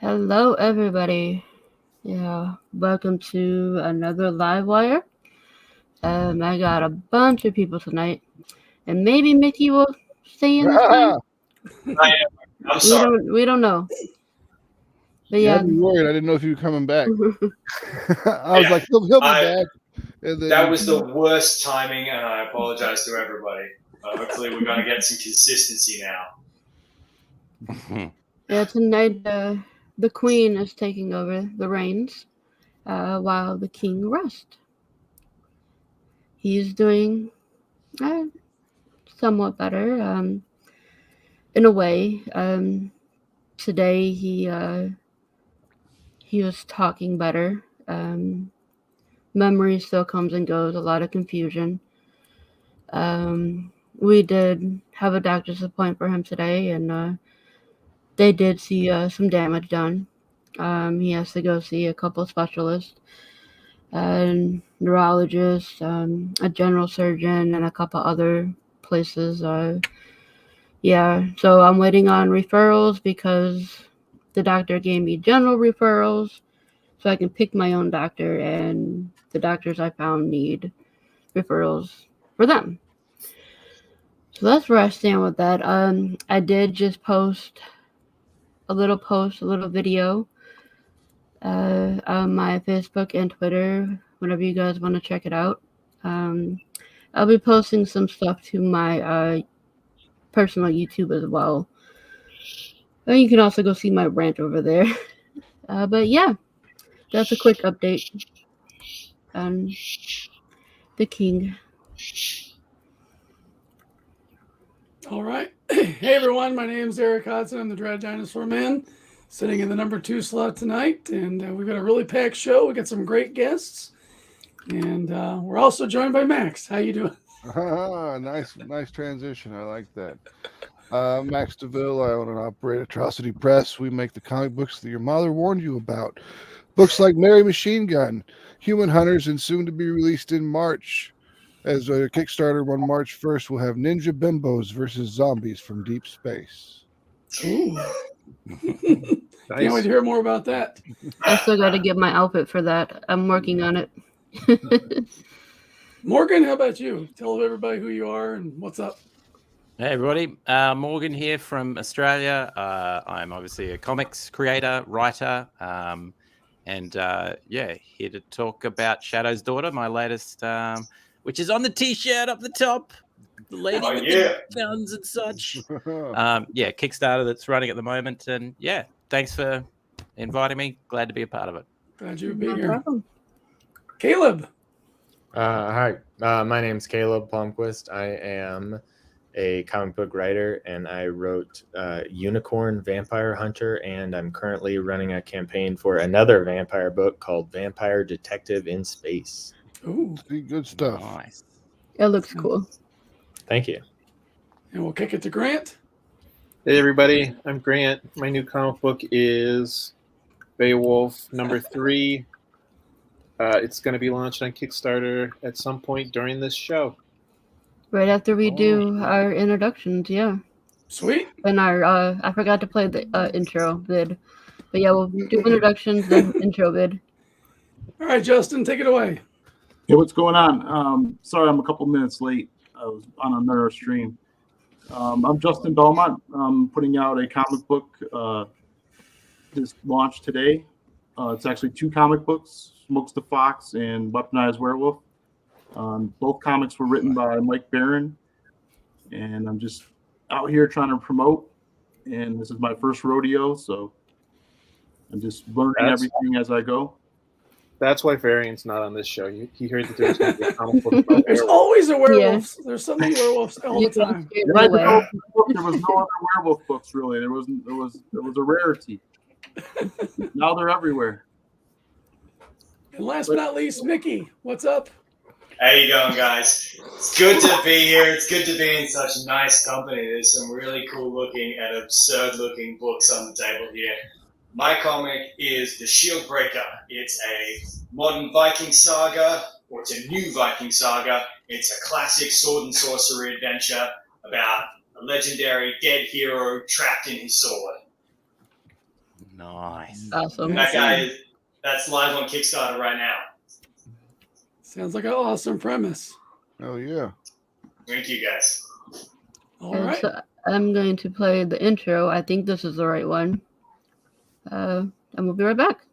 Hello, everybody. Yeah, welcome to another live wire. I got a bunch of people tonight, and maybe Mickey will stay in this time. I'm sorry. We don't know. But Yeah, yeah, I'd be worried. I didn't know if you were coming back. I was like, he'll be back. And then That was the worst timing, and I apologize to everybody. Hopefully, we're going to get some consistency now. yeah. Tonight, the Queen is taking over the reins, while the King rests. He's doing somewhat better, in a way. Today he was talking better. Memory still comes and goes, a lot of confusion. We did have a doctor's appointment for him today, and they did see some damage done. He has to go see a couple specialists, a neurologist, a general surgeon, and a couple other places. Yeah, so I'm waiting on referrals because the doctor gave me general referrals, so I can pick my own doctor, and the doctors I found need referrals for them. So that's where I stand with that. I did just post a little video on my Facebook and Twitter whenever you guys want to check it out. I'll be posting some stuff to my personal YouTube as well. And you can also go see my rant over there. But yeah, that's a quick update on the King. All right. Hey, everyone. My name is Eric Hodson. I'm the Dread Dinosaur Man, sitting in the number 2 slot tonight. And we've got a really packed show. We got some great guests. And we're also joined by Max. How you doing? Nice transition. I like that. Max DeVille. I own and operate Atrocity Press. We make the comic books that your mother warned you about. Books like Mary Machine Gun, Human Hunters, and soon to be released in March. As a Kickstarter on March 1st, we'll have Ninja Bimbos versus Zombies from Deep Space. Ooh. Can't wait to hear more about that. I still got to get my outfit for that. I'm working on it. Morgan, how about you? Tell everybody who you are and what's up. Hey, everybody. Morgan here from Australia. I'm obviously a comics creator, writer, and here to talk about Shadow's Daughter, my latest, which is on the T-shirt up the top, the lady with the guns and such. Kickstarter that's running at the moment, and thanks for inviting me. Glad to be a part of it. Glad you be here. Problem. Caleb. Hi, my name's Caleb Palmquist. I am a comic book writer, and I wrote Unicorn Vampire Hunter, and I'm currently running a campaign for another vampire book called Vampire Detective in Space. Ooh, good stuff. Nice. It looks cool. Thank you. And we'll kick it to Grant. Hey, everybody. I'm Grant. My new comic book is Beowulf number 3. It's going to be launched on Kickstarter at some point during this show. Right after we do our introductions, yeah. Sweet. And our I forgot to play the intro vid. But yeah, we'll do introductions then intro vid. All right, Justin, take it away. Hey, what's going on? Sorry I'm a couple minutes late. I was on another stream. I'm Justin Belmont. I'm putting out a comic book this launched today. It's actually 2 comic books, Smokes the Fox and Weaponized Werewolf. Both comics were written by Mike Barron, and I'm just out here trying to promote, and this is my first rodeo, so I'm just learning everything as I go. That's why Varian's not on this show. He heard that there's going to be a comic book about There's always a werewolf. Yeah. There's so many werewolves all the time. There was no other werewolf books, really. There was a rarity. Now they're everywhere. And last but not least, Mickey, what's up? How you going, guys? It's good to be here. It's good to be in such nice company. There's some really cool looking and absurd looking books on the table here. My comic is The Shield Breaker. It's a modern Viking saga, or it's a new Viking saga. It's a classic sword and sorcery adventure about a legendary dead hero trapped in his sword. Nice. Awesome. That guy, that's live on Kickstarter right now. Sounds like an awesome premise. Oh yeah. Thank you, guys. All And right. so I'm going to play the intro. I think this is the right one. And we'll be right back.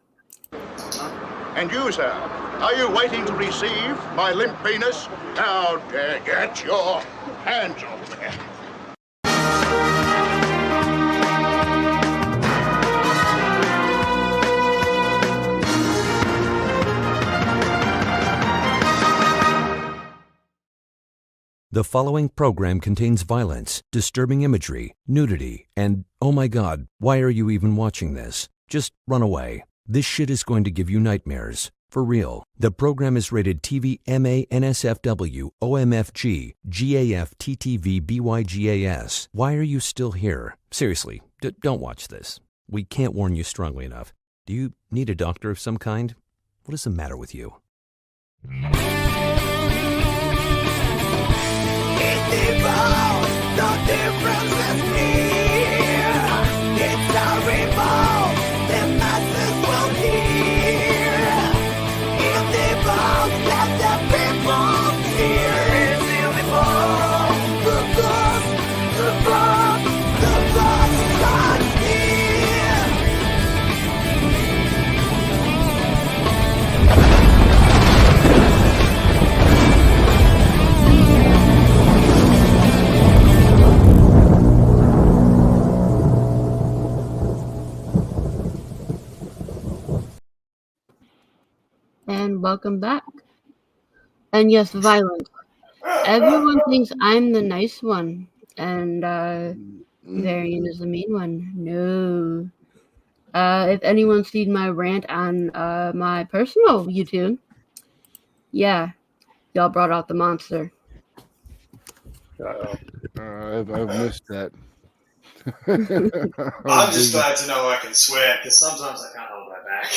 And you, sir, are you waiting to receive my limp penis? Now, get your hands off me. The following program contains violence, disturbing imagery, nudity, and, oh my god, why are you even watching this? Just run away. This shit is going to give you nightmares. For real. The program is rated TV MA NSFW OMFG GAF TTV BYGAS. Why are you still here? Seriously, don't watch this. We can't warn you strongly enough. Do you need a doctor of some kind? What is the matter with you? The difference is near. It's a revolt. The masses will hear. It's evolved. Let the people hear. It's evolved. The dust, the blood starts here. And welcome back. And yes, violence. Everyone thinks I'm the nice one, and Varian is the mean one. No. If anyone's seen my rant on my personal YouTube, yeah, y'all brought out the monster. I've missed that. I'm just glad to know I can swear, because sometimes I can't hold that back.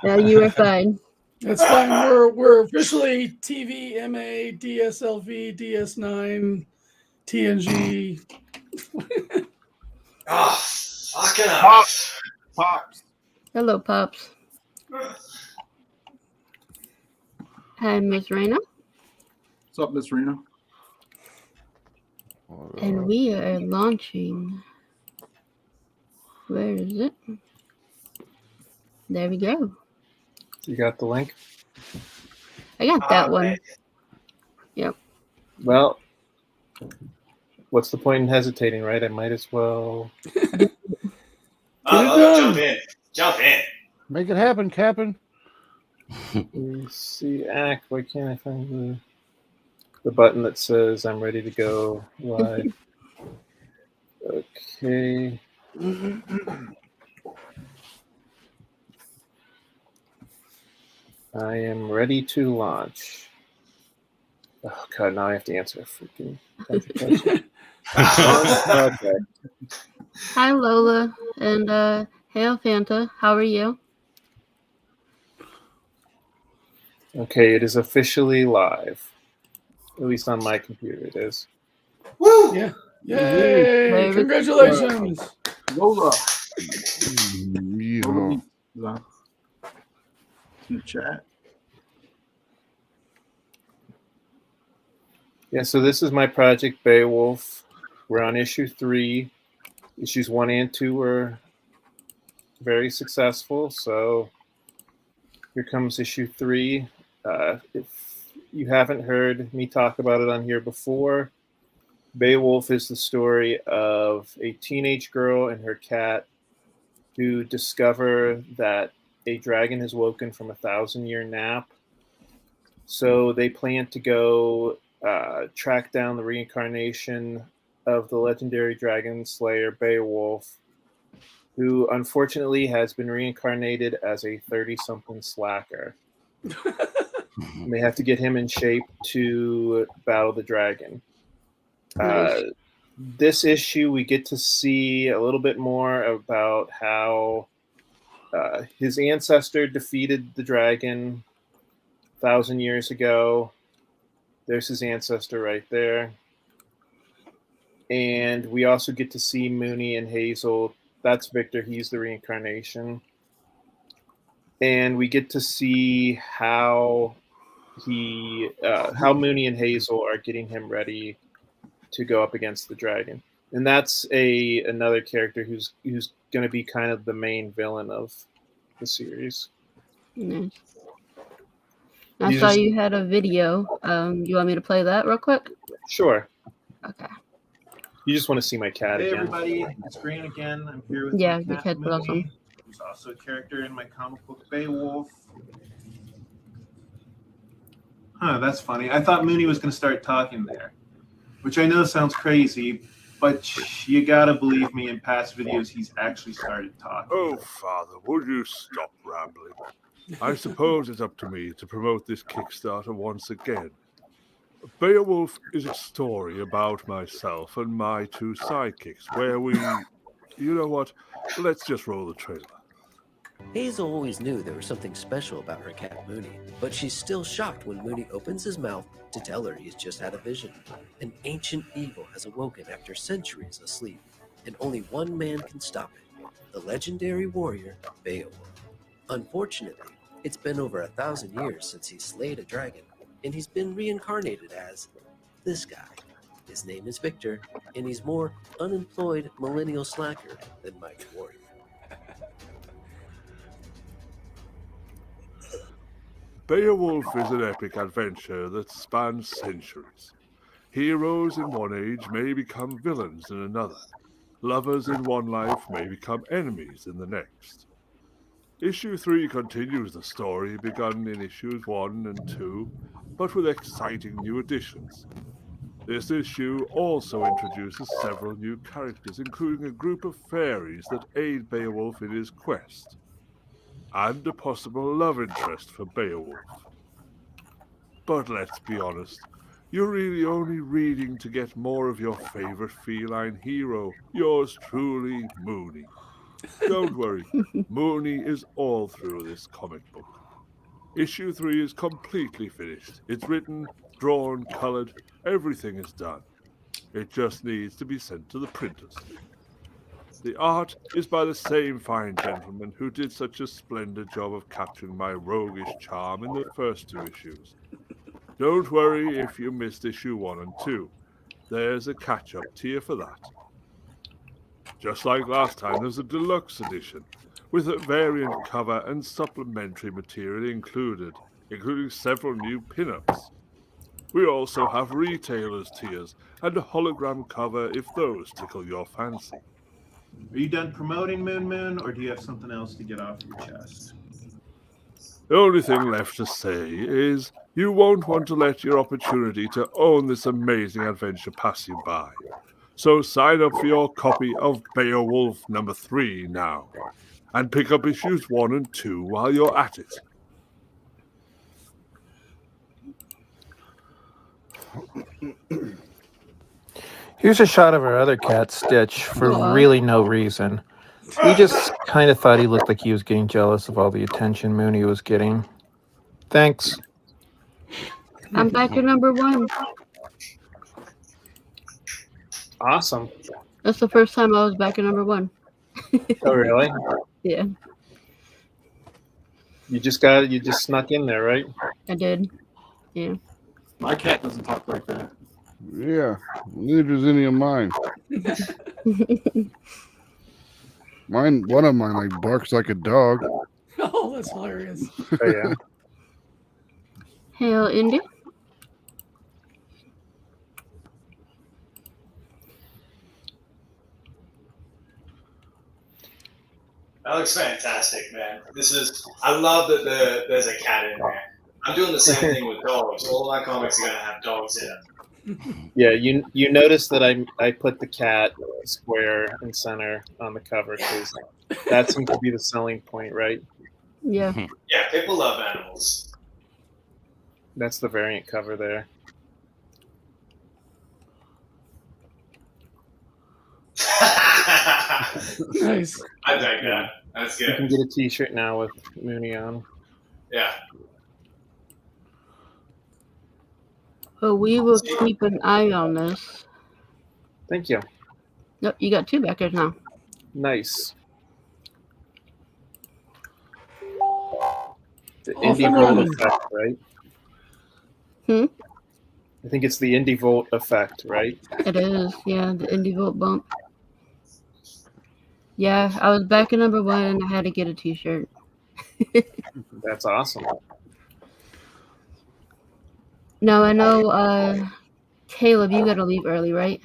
Yeah, you are fine. That's fine. We're officially TV MA DSLV DS9 TNG. Oh, fucking hell. Pops. Hello, Pops. Hi, Miss Raina. What's up, Miss Rena? And we are launching. Where is it? There we go. You got the link? I got that one. Yep. Well, what's the point in hesitating, right? I might as well. Jump in. Jump in. Make it happen, Captain. Let me see. Why can't I find the button that says I'm ready to go live? Okay. I am ready to launch. Oh god, now I have to answer a freaking bunch of questions. Okay. Hi, Lola. And hail, Fanta. How are you? Okay, it is officially live. At least on my computer it is. Woo! Yeah. Yay! Congratulations. Lola. Yeah. In the chat. Yeah, so this is my project Beowulf. We're on issue 3. Issues 1 and 2 were very successful, so here comes issue 3. If you haven't heard me talk about it on here before, Beowulf is the story of a teenage girl and her cat who discover that a dragon has woken from a 1,000-year nap. So they plan to go track down the reincarnation of the legendary dragon slayer Beowulf, who unfortunately has been reincarnated as a 30-something slacker. And they have to get him in shape to battle the dragon. Nice. This issue, we get to see a little bit more about how his ancestor defeated the dragon 1,000 years ago. There's his ancestor right there. And we also get to see Mooney and Hazel That's Victor. He's the reincarnation. And we get to see how Mooney and Hazel are getting him ready to go up against the dragon. And that's another character who's going to be kind of the main villain of the series. Nice. I saw you had a video. You want me to play that real quick? Sure. Okay. You just want to see my cat Hey again. everybody, it's Grant again. I'm here with Yeah, my the cat cat's Mooney, awesome. who's also a character in my comic book Beowulf. Huh, that's funny. I thought Mooney was going to start talking there, which I know sounds crazy, but you gotta believe me, in past videos he's actually started talking. Oh, Father, would you stop rambling? I suppose it's up to me to promote this Kickstarter once again. Beowulf is a story about myself and my two sidekicks, where we... You know what? Let's just roll the trailer. Hazel always knew there was something special about her cat Mooney, but she's still shocked when Mooney opens his mouth to tell her he's just had a vision. An ancient evil has awoken after centuries of sleep, and only one man can stop it, the legendary warrior Beowulf. Unfortunately, it's been over 1,000 years since he slayed a dragon, and he's been reincarnated as this guy. His name is Victor, and he's more unemployed millennial slacker than Mighty Warrior. Beowulf is an epic adventure that spans centuries. Heroes in one age may become villains in another. Lovers in one life may become enemies in the next. Issue 3 continues the story begun in issues 1 and 2, but with exciting new additions. This issue also introduces several new characters, including a group of fairies that aid Beowulf in his quest, and a possible love interest for Beowulf. But let's be honest, you're really only reading to get more of your favorite feline hero, yours truly, Mooney. Don't worry, Mooney is all through this comic book. Issue 3 is completely finished. It's written, drawn, colored, everything is done. It just needs to be sent to the printers. The art is by the same fine gentleman who did such a splendid job of capturing my roguish charm in the first 2 issues. Don't worry if you missed issue 1 and 2. There's a catch-up tier for that. Just like last time, there's a deluxe edition with a variant cover and supplementary material included, including several new pin-ups. We also have retailers' tiers and a hologram cover if those tickle your fancy. Are you done promoting Moon, or do you have something else to get off your chest? The only thing left to say is you won't want to let your opportunity to own this amazing adventure pass you by. So sign up for your copy of Beowulf number 3 now, and pick up issues 1 and 2 while you're at it. Here's a shot of our other cat, Stitch, for really no reason. We just kind of thought he looked like he was getting jealous of all the attention Mooney was getting. Thanks. I'm back at number 1. Awesome. That's the first time I was back at number 1. Oh, really? Yeah, You just snuck in there, right? I did. Yeah. My cat doesn't talk like that. Yeah, neither does any of mine. One of mine like barks like a dog. Oh, that's hilarious. Oh, yeah. Hail, Indy. That looks fantastic, man. I love that there's a cat in there. I'm doing the same thing with dogs. All of my comics are going to have dogs in them. Yeah, you notice that I put the cat square and center on the cover because that seems to be the selling point, right? Yeah. Yeah, people love animals. That's the variant cover there. Nice. I like that. That's You good. can get a T-shirt now with Mooney on. Yeah. Well, we will keep an eye on this. Thank you. Nope, you got 2 backers now. Nice. The Off indie and volt running. effect, right? Hmm? I think it's the indie volt effect, right? It is, yeah, the indie vote bump. Yeah, I was back at number 1 and I had to get a t-shirt. That's awesome. Now I know, Caleb, you gotta leave early, right?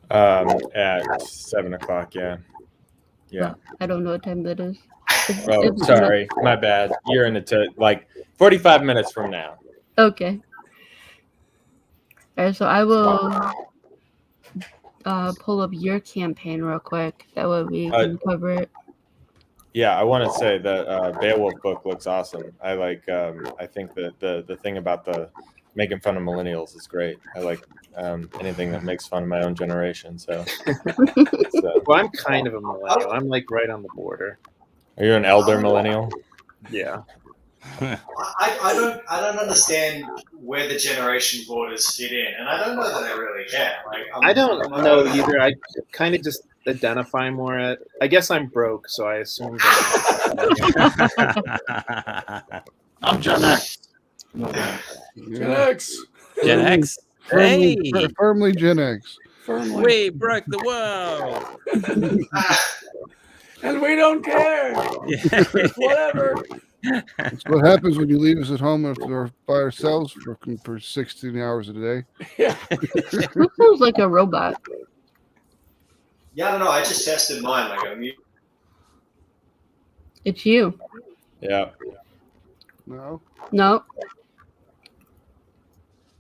At 7 o'clock. Yeah. Yeah. I don't know what time that is. Oh, sorry, my bad. You're in like 45 minutes from now. Okay. Alright, so I will pull up your campaign real quick. That way we can cover it. Yeah, I want to say that Beowulf book looks awesome. I like. I think that the thing about the making fun of millennials is great. I like anything that makes fun of my own generation. So, Well, I'm kind of a millennial. I'm like right on the border. Are you an elder millennial? Yeah. I don't understand where the generation borders fit in, and I don't know that I really can. Like, I don't know either. I kind of just identify more at. I guess I'm broke, so I assume that. I'm Gen X. Gen X. Gen X. Firmly, Hey, firmly Gen X. Firmly. we broke the world. And we don't care. Whatever. That's what happens when you leave us at home or by ourselves for 16 hours a day. Yeah. Who sounds like a robot? Yeah, I don't know. I just tested mine. Like, It's you. Yeah. No. No.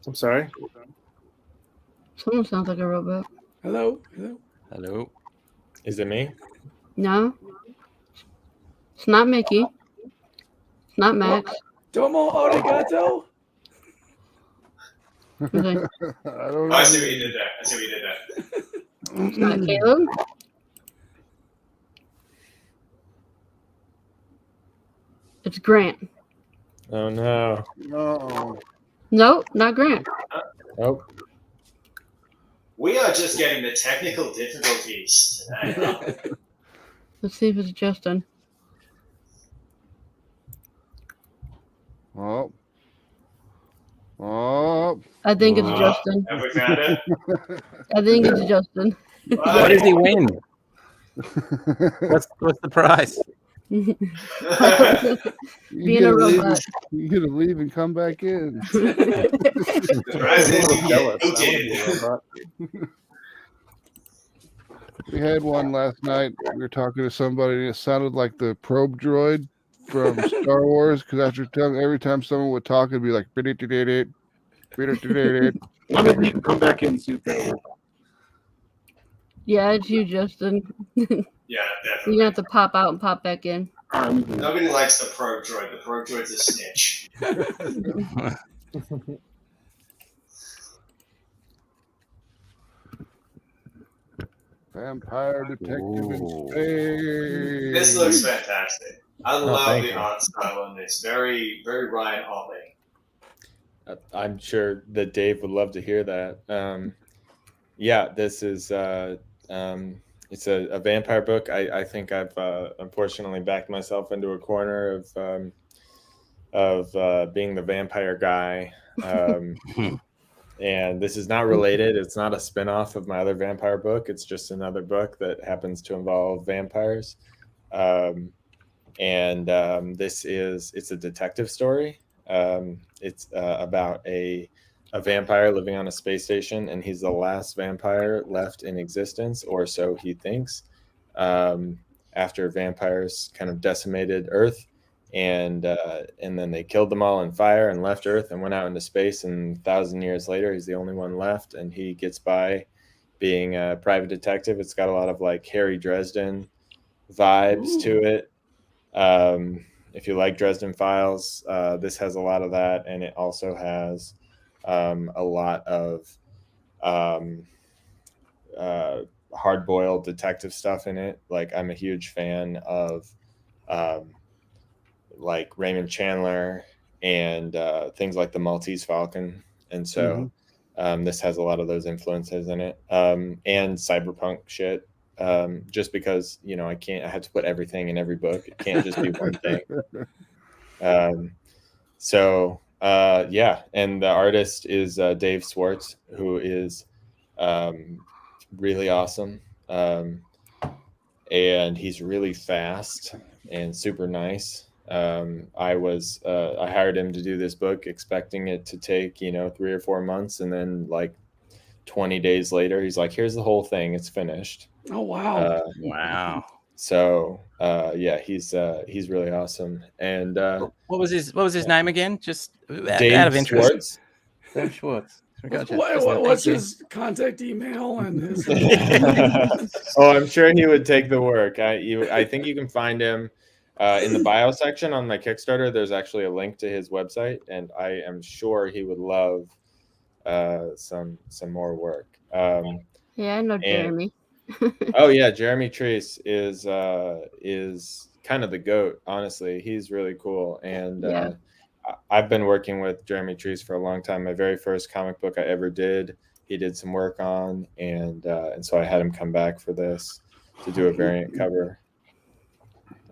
I'm sorry. Someone sounds like a robot. Hello. Hello. Hello. Is it me? No. It's not Mickey. It's not Max. Domo arigato. I don't know. Oh, I see what you did there. It's not Caleb. It's Grant. Oh no. No. Nope, not Grant. Oh. We are just getting the technical difficulties today. Let's see if it's Justin. Oh. Oh. I think it's Justin. Have we found it? I think it's Justin. What does he win? What's the prize? You Being a robot. You gotta leave and come back in. We had one last night. We were talking to somebody, and it sounded like the probe droid from Star Wars. Because every time someone would talk, it'd be like, I'm gonna leave and come back in and see if that works. Yeah, it's you, Justin. Yeah, You're definitely. gonna have to pop out and pop back in. Nobody likes the probe droid. The probe droid's a snitch. Vampire detective in space. This looks fantastic. I love thank the you. art style on this. Very, very Ryan Otley. I'm sure that Dave would love to hear that. Yeah, this is it's a vampire book. I think I've unfortunately backed myself into a corner of being the vampire guy. And this is not related. It's not a spin-off of my other vampire book. It's just another book that happens to involve vampires. It's a detective story. It's about a vampire living on a space station, and he's the last vampire left in existence, or so he thinks, after vampires kind of decimated Earth, and then they killed them all in fire and left Earth and went out into space, and 1,000 years later he's the only one left, and he gets by being a private detective. It's got a lot of like Harry Dresden vibes to it. If you like Dresden Files, this has a lot of that, and it also has a lot of hard-boiled detective stuff in it. Like, I'm a huge fan of like Raymond Chandler and things like the Maltese Falcon, and so this has a lot of those influences in it, and cyberpunk shit. just because I have to put everything in every book. It can't just be one thing. And the artist is Dave Swartz, who is really awesome, and he's really fast and super nice. I hired him to do this book expecting it to take 3 or 4 months, and then like 20 days later he's like, here's the whole thing, it's finished. Oh wow. Wow. So he's really awesome. And what was his name again? Just Dave out of interest. Schwartz. Dave Schwartz. Gotcha. What's his contact email and his? Oh, I'm sure he would take the work. I think you can find him in the bio section on my Kickstarter. There's actually a link to his website, and I am sure he would love some more work. Yeah, I know Jeremy. Oh yeah, Jeremy Treese is kind of the GOAT. Honestly, he's really cool, and Yeah. I've been working with Jeremy Treese for a long time. My very first comic book I ever did, he did some work on, and so I had him come back for this to do a variant cover.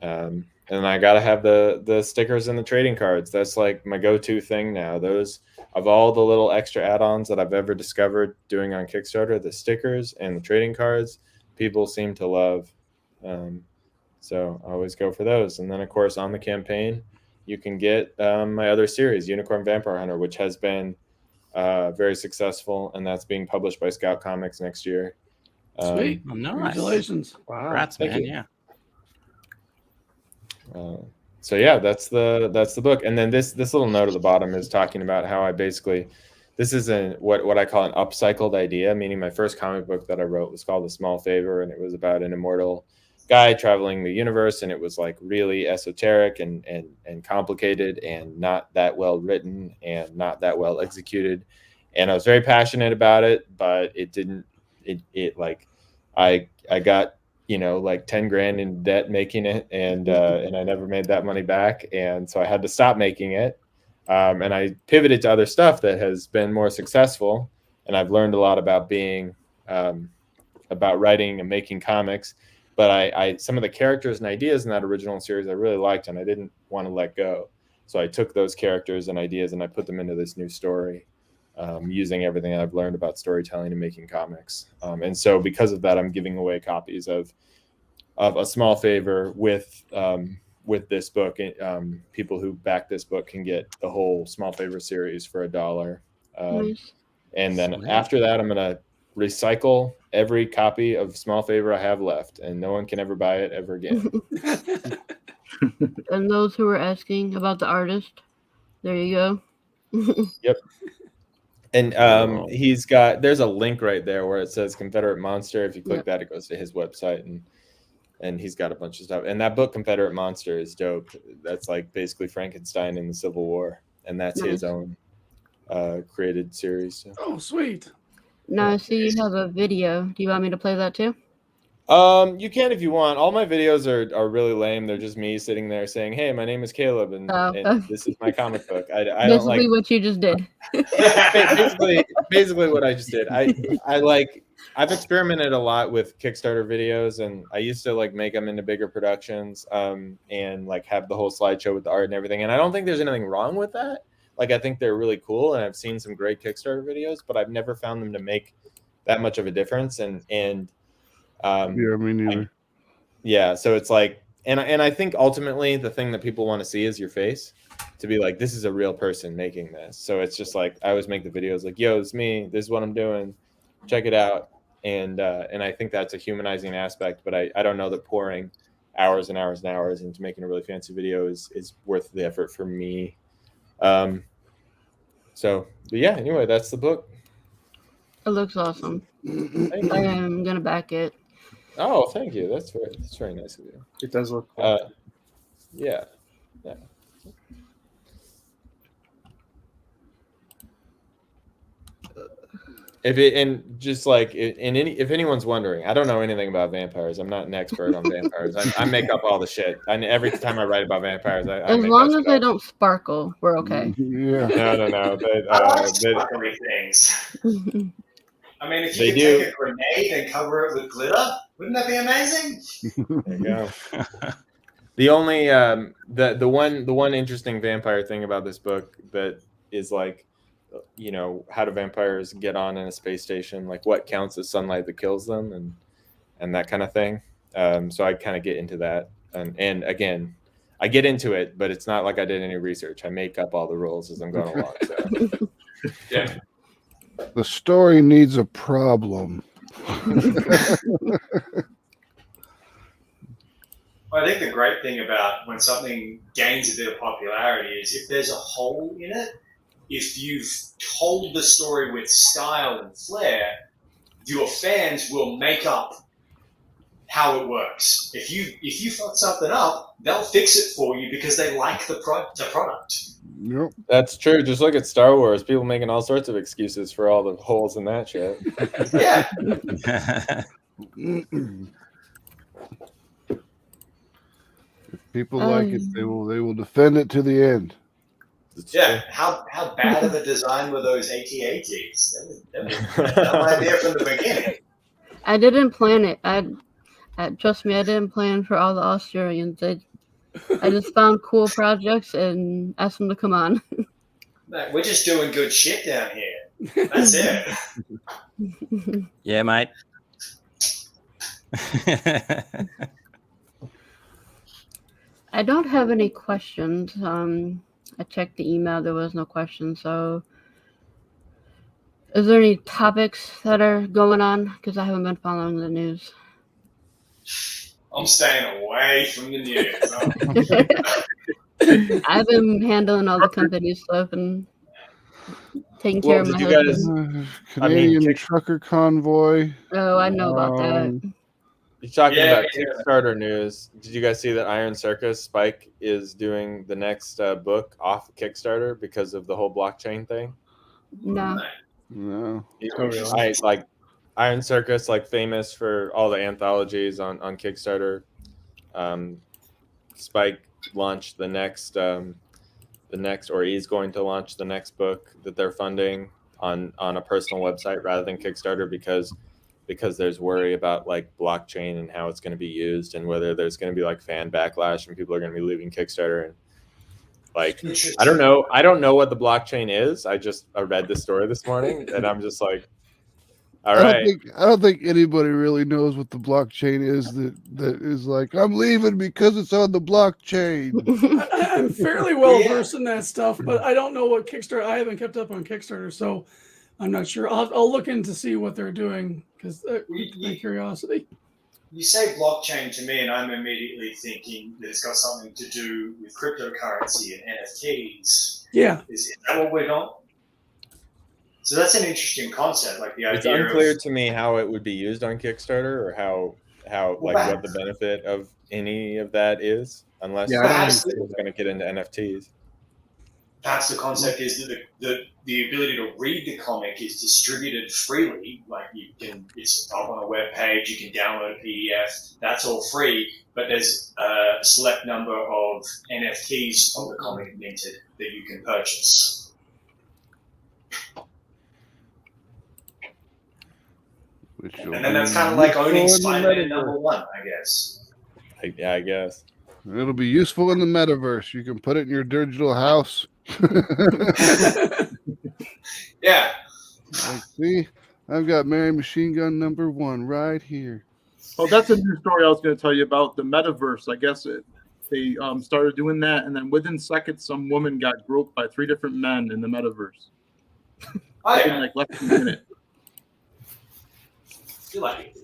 And I gotta have the stickers and the trading cards. That's like my go-to thing now. Those, of all the little extra add-ons that I've ever discovered doing on Kickstarter, the stickers and the trading cards, people seem to love. So I always go for those. And then of course on the campaign, you can get my other series, Unicorn Vampire Hunter, which has been very successful, and that's being published by Scout Comics next year. Sweet. Oh, nice. Congratulations. Wow. Congrats, Thank man. you. Yeah. So yeah, that's the book. And then this little note at the bottom is talking about how I basically, this is what I call an upcycled idea, meaning my first comic book that I wrote was called A Small Favor, and it was about an immortal guy traveling the universe, and it was like really esoteric and complicated and not that well written and not that well executed. And I was very passionate about it, but it didn't, I got, like 10 grand in debt making it, and I never made that money back. And so I had to stop making it. And I pivoted to other stuff that has been more successful. And I've learned a lot about about writing and making comics. But I some of the characters and ideas in that original series I really liked, and I didn't want to let go. So I took those characters and ideas and I put them into this new story, using everything I've learned about storytelling and making comics. And so because of that, I'm giving away copies of A Small Favor with this book. People who back this book can get the whole Small Favor series for $1. Nice. And then after that, I'm going to recycle every copy of Small Favor I have left, and no one can ever buy it ever again. And those who were asking about the artist, there you go. Yep. And there's a link right there where it says Confederate Monster. If you click that, it goes to his website, and he's got a bunch of stuff. And that book, Confederate Monster, is dope. That's like basically Frankenstein in the Civil War, and that's his own created series. So. Oh, sweet. Now I see you have a video. Do you want me to play that too? You can if you want. All my videos are really lame. They're just me sitting there saying, "Hey, my name is Caleb, and this is my comic book." I don't like what you just did. basically what I just did. I've experimented a lot with Kickstarter videos, and I used to like make them into bigger productions, and like have the whole slideshow with the art and everything. And I don't think there's anything wrong with that. Like, I think they're really cool, and I've seen some great Kickstarter videos, but I've never found them to make that much of a difference. And yeah, me neither. So it's like, and I think ultimately the thing that people want to see is your face, to be like, this is a real person making this. So it's just like, I always make the videos like, yo, it's me, this is what I'm doing, check it out. And I think that's a humanizing aspect, but I don't know that pouring hours and hours and hours into making a really fancy video is worth the effort for me. But yeah, anyway, that's the book. It looks awesome. I am gonna back it. Oh, thank you. That's very nice of you. It does look cool. Yeah. If anyone's wondering, I don't know anything about vampires. I'm not an expert on vampires. I make up all the shit. Every time I write about vampires, as long as they don't sparkle, we're okay. Yeah. No. I like sparkly things. I mean, if They you could do. take a grenade and cover it with glitter, wouldn't that be amazing? There you go. The only the one interesting vampire thing about this book that is like, you know, how do vampires get on in a space station? Like, what counts as sunlight that kills them, and that kind of thing. So I kind of get into that, and again, I get into it, but it's not like I did any research. I make up all the rules as I'm going along. So. Yeah. The story needs a problem. Well, I think the great thing about when something gains a bit of popularity is if there's a hole in it, if you've told the story with style and flair, your fans will make up how it works. If you fuck something up, they'll fix it for you because they like the product. Yep. That's true. Just look at Star Wars. People making all sorts of excuses for all the holes in that shit. Yeah. If people like it, they will defend it to the end. Yeah. How bad of a design were those AT-ATs? That was a dumb idea from the beginning. I didn't plan it. Trust me, I didn't plan for all the Australians. I just found cool projects and asked them to come on. We're just doing good shit down here. That's it. Yeah, mate. I don't have any questions. I checked the email. There was no questions. So, is there any topics that are going on? Because I haven't been following the news. I'm staying away from the news. I've been handling all the company stuff and taking care of my husband. Canadian trucker convoy. Oh, I know about that. You're talking about Kickstarter news. Did you guys see that Iron Circus Spike is doing the next book off Kickstarter because of the whole blockchain thing? No. I like Iron Circus, like famous for all the anthologies on Kickstarter. Spike launched the next, or he's going to launch the next book that they're funding on a personal website rather than Kickstarter because there's worry about like blockchain and how it's going to be used and whether there's going to be like fan backlash and people are going to be leaving Kickstarter. And like, I don't know what the blockchain is. I read the story this morning and I'm just like, all right. I don't think anybody really knows what the blockchain is that is like, I'm leaving because it's on the blockchain. I'm fairly well versed in that stuff, but I don't know what Kickstarter. I haven't kept up on Kickstarter, so I'm not sure. I'll look in to see what they're doing because my curiosity. You say blockchain to me, and I'm immediately thinking that it's got something to do with cryptocurrency and NFTs. Yeah. Is that what we're on? So that's an interesting concept. Like the idea. It's unclear to me how it would be used on Kickstarter or how like what the benefit of any of that is, unless it's going to get into NFTs. Perhaps the concept is that the ability to read the comic is distributed freely. Like it's up on a web page, you can download a PDF. That's all free, but there's a select number of NFTs of the comic minted that you can purchase. And then that's kind of like owning Spider-Man #1, I guess. Yeah, I guess. It'll be useful in the metaverse. You can put it in your digital house. Yeah. Like, see, I've got Mary Machine Gun #1 right here. Oh, that's a new story I was going to tell you about the metaverse. I guess they started doing that, and then within seconds, some woman got groped by 3 different men in the metaverse. In like less than a minute. I feel like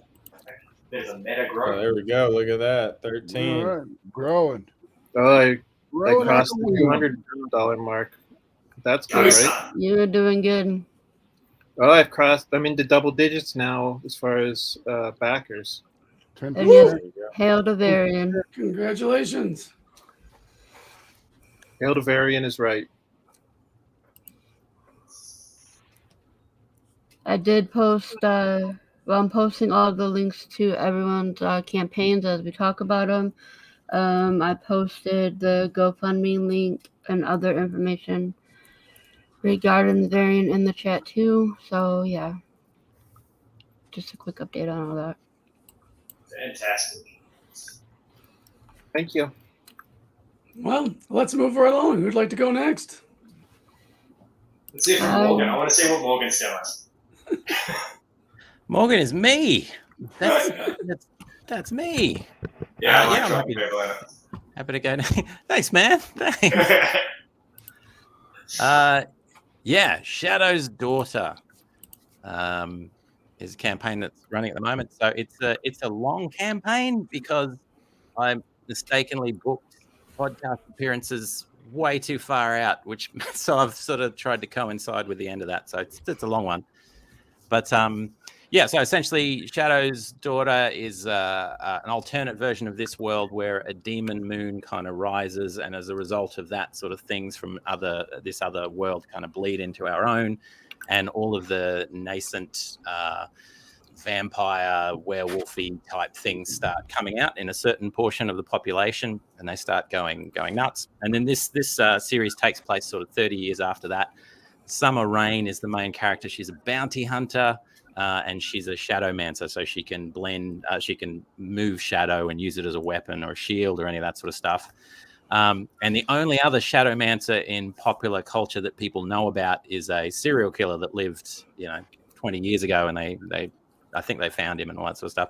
there's a meta growth. Oh, there we go. Look at that. 13. All right. Growing. Oh, I Growing crossed like a the weed. $200 mark. That's good, right? You're doing good. Oh, I'm into double digits now as far as backers. And yes, hail to Varian. Congratulations. Hail to Varian is right. I did post, I'm posting all the links to everyone's campaigns as we talk about them. I posted the GoFundMe link and other information regarding the Varian in the chat too. So, yeah. just a quick update on all that. Fantastic. Thank you. Well, let's move right along. Who'd like to go next? Let's hear from Morgan. I want to see what Morgan's telling us. Morgan is me. That's me. Yeah, I like I'm dropping people in. happy to go. Thanks, man. Thanks. Shadow's Daughter is a campaign that's running at the moment. So it's a long campaign because I mistakenly booked podcast appearances way too far out, so I've sort of tried to coincide with the end of that. So it's a long one. But so essentially Shadow's Daughter is an alternate version of this world where a demon moon kind of rises, and as a result of that, sort of things from this other world kind of bleed into our own, and all of the nascent vampire, werewolfy type things start coming out in a certain portion of the population, and they start going nuts. And then this series takes place sort of 30 years after that. Summer Rain is the main character. She's a bounty hunter, and she's a shadowmancer, so she can she can move shadow and use it as a weapon or a shield or any of that sort of stuff. And the only other shadowmancer in popular culture that people know about is a serial killer that lived, 20 years ago, and I think they found him and all that sort of stuff.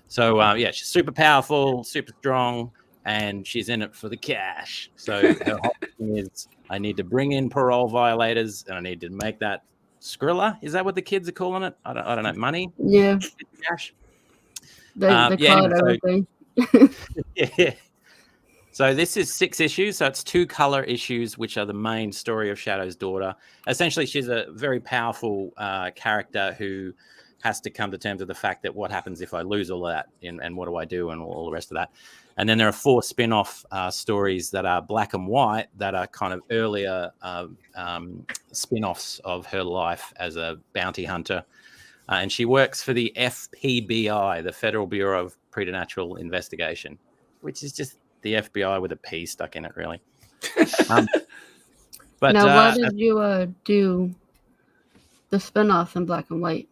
So she's super powerful, super strong, and she's in it for the cash. So her whole thing is, I need to bring in parole violators, and I need to make that Skrilla. Is that what the kids are calling it? I don't know. Money? Yeah. Cash? They call it everything. Yeah. So this is 6 issues. So it's 2 color issues, which are the main story of Shadow's Daughter. Essentially, she's a very powerful character who has to come to terms with the fact that what happens if I lose all that, and what do I do, and all the rest of that. And then there are 4 spin-off stories that are black and white that are kind of earlier spin-offs of her life as a bounty hunter. And she works for the FPBI, the Federal Bureau of Preternatural Investigation, which is just the FBI with a P stuck in it, really. But now, why did you do the spin-off in black and white?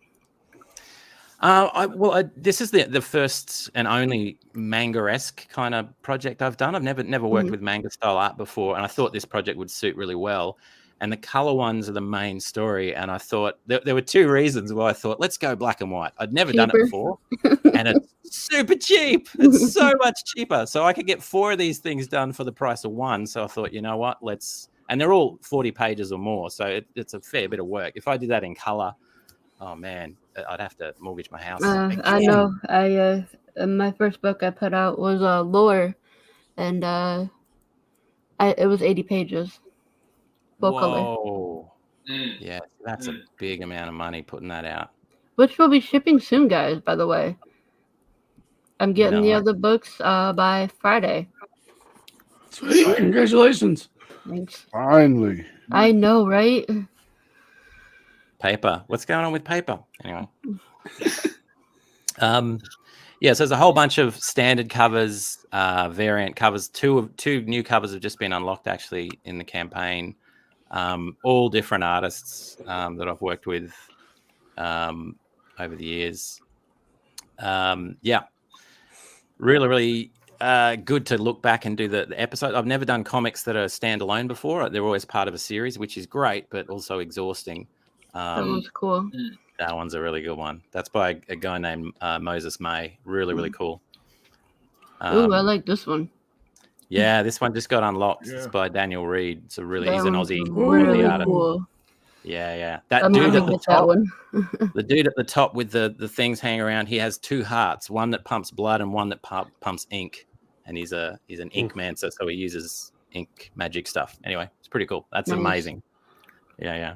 This is the first and only manga-esque kind of project I've done. I've never worked with manga-style art before, and I thought this project would suit really well. And the color ones are the main story, and I thought there were 2 reasons why I thought, let's go black and white. I'd never done it before, and it's super cheap. It's so much cheaper. So I could get 4 of these things done for the price of 1. So I thought, you know what, and they're all 40 pages or more, so it's a fair bit of work. If I did that in color, oh man, I'd have to mortgage my house. I know. My first book I put out was lore, and it was 80 pages. Full color. Whoa. Yeah, that's a big amount of money putting that out. Which will be shipping soon, guys, by the way. I'm getting the other books by Friday. Sweet. Congratulations. Thanks. Finally. I know, right? Paper. What's going on with paper? Anyway. So there's a whole bunch of standard covers, variant covers. Two new covers have just been unlocked actually in the campaign. All different artists that I've worked with over the years. Really, really good to look back and do the episode. I've never done comics that are standalone before. They're always part of a series, which is great, but also exhausting. That one's cool. That one's a really good one. That's by a guy named Moses May. Really, really cool. Ooh, I like this one. Yeah, this one just got unlocked. It's by Daniel Reed. It's he's an Aussie really artist. Cool. Yeah. That dude at the top. The dude at the top with the things hanging around. He has 2 hearts, one that pumps blood and one that pumps ink. And he's an ink mancer, so he uses ink magic stuff. Anyway, it's pretty cool. That's amazing. Yeah.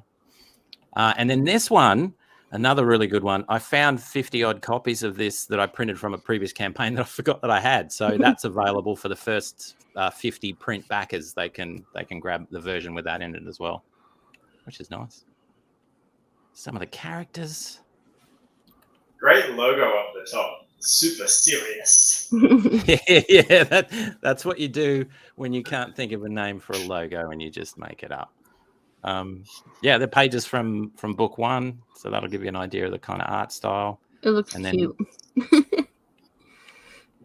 And then this one, another really good one. I found 50 odd copies of this that I printed from a previous campaign that I forgot that I had. So that's available for the first 50 print backers. They can grab the version with that in it as well, which is nice. Some of the characters. Great logo up the top. Super serious. Yeah, that's what you do when you can't think of a name for a logo and you just make it up. The pages from book 1, so that'll give you an idea of the kind of art style. It looks And then- cute.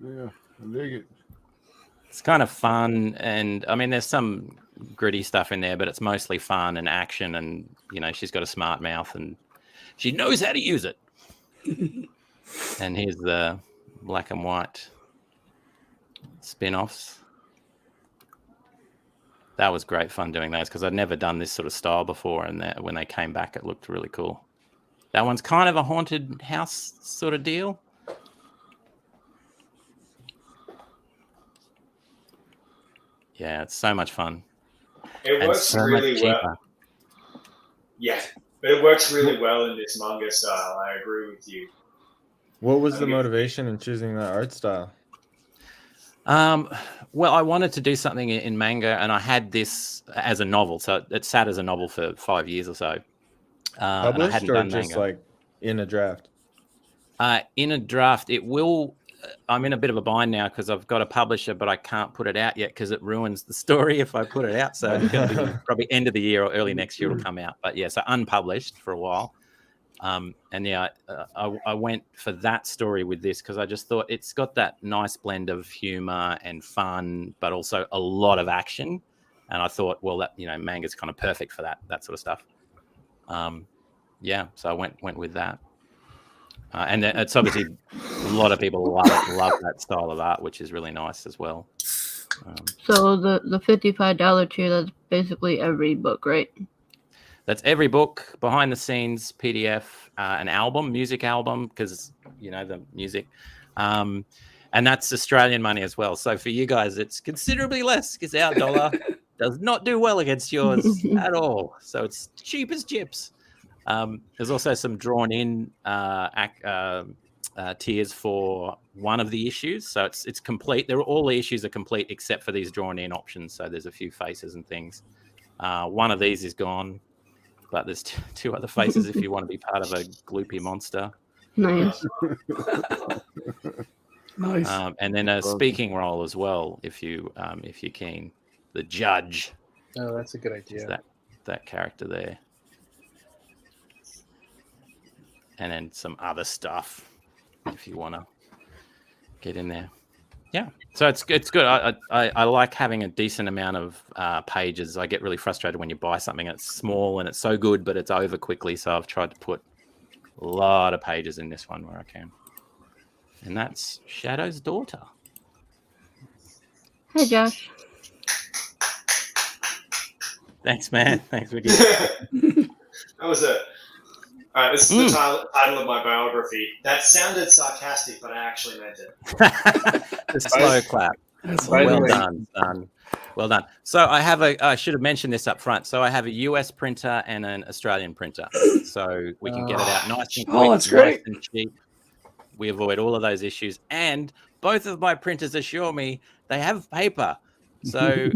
Yeah, I dig it. It's kind of fun, and I mean, there's some gritty stuff in there, but it's mostly fun and action, and she's got a smart mouth and she knows how to use it. And here's the black and white spin-offs. That was great fun doing those because I'd never done this sort of style before, and when they came back, it looked really cool. That one's kind of a haunted house sort of deal. Yeah, it's so much fun. It works so really much well. cheaper. Yeah, but it works really well in this manga style. I agree with you. What was the motivation in choosing that art style? Well, I wanted to do something in manga, and I had this as a novel, so it sat as a novel for 5 years or so. And I Published hadn't or done just manga. like in a draft? In a draft, it will. I'm in a bit of a bind now because I've got a publisher, but I can't put it out yet because it ruins the story if I put it out. So it's going to be probably end of the year or early next year it'll come out. But yeah, so unpublished for a while. And yeah, I went for that story with this because I just thought it's got that nice blend of humor and fun, but also a lot of action. And I thought, well, that manga's kind of perfect for that sort of stuff. Yeah, so I went with that. And it's obviously a lot of people love that style of art, which is really nice as well. So the $55 tier, that's basically every book, right? That's every book, behind the scenes, PDF, an album, music album, because the music, and that's Australian money as well. So for you guys, it's considerably less because our dollar does not do well against yours at all. So it's cheap as chips. There's also some drawn in tiers for one of the issues, so it's complete. All the issues are complete except for these drawn in options. So there's a few faces and things. One of these is gone, but there's two other faces if you want to be part of a gloopy monster. Nice. Nice. And then a speaking role as well if you're keen. The judge. Oh, that's a good idea. That character there. And then some other stuff if you want to get in there. Yeah, so it's good. I like having a decent amount of pages. I get really frustrated when you buy something and it's small and it's so good, but it's over quickly. So I've tried to put a lot of pages in this one where I can. And that's Shadow's daughter. Hey, Josh. Thanks, man. Thanks, Vicky. That was it. All right, this is the title of my biography. That sounded sarcastic, but I actually meant it. The slow clap. Well done, son. Well done. So I should have mentioned this up front. So I have a US printer and an Australian printer. So we can get it out nice and quick, that's great. nice and cheap. We avoid all of those issues. And both of my printers assure me they have paper. So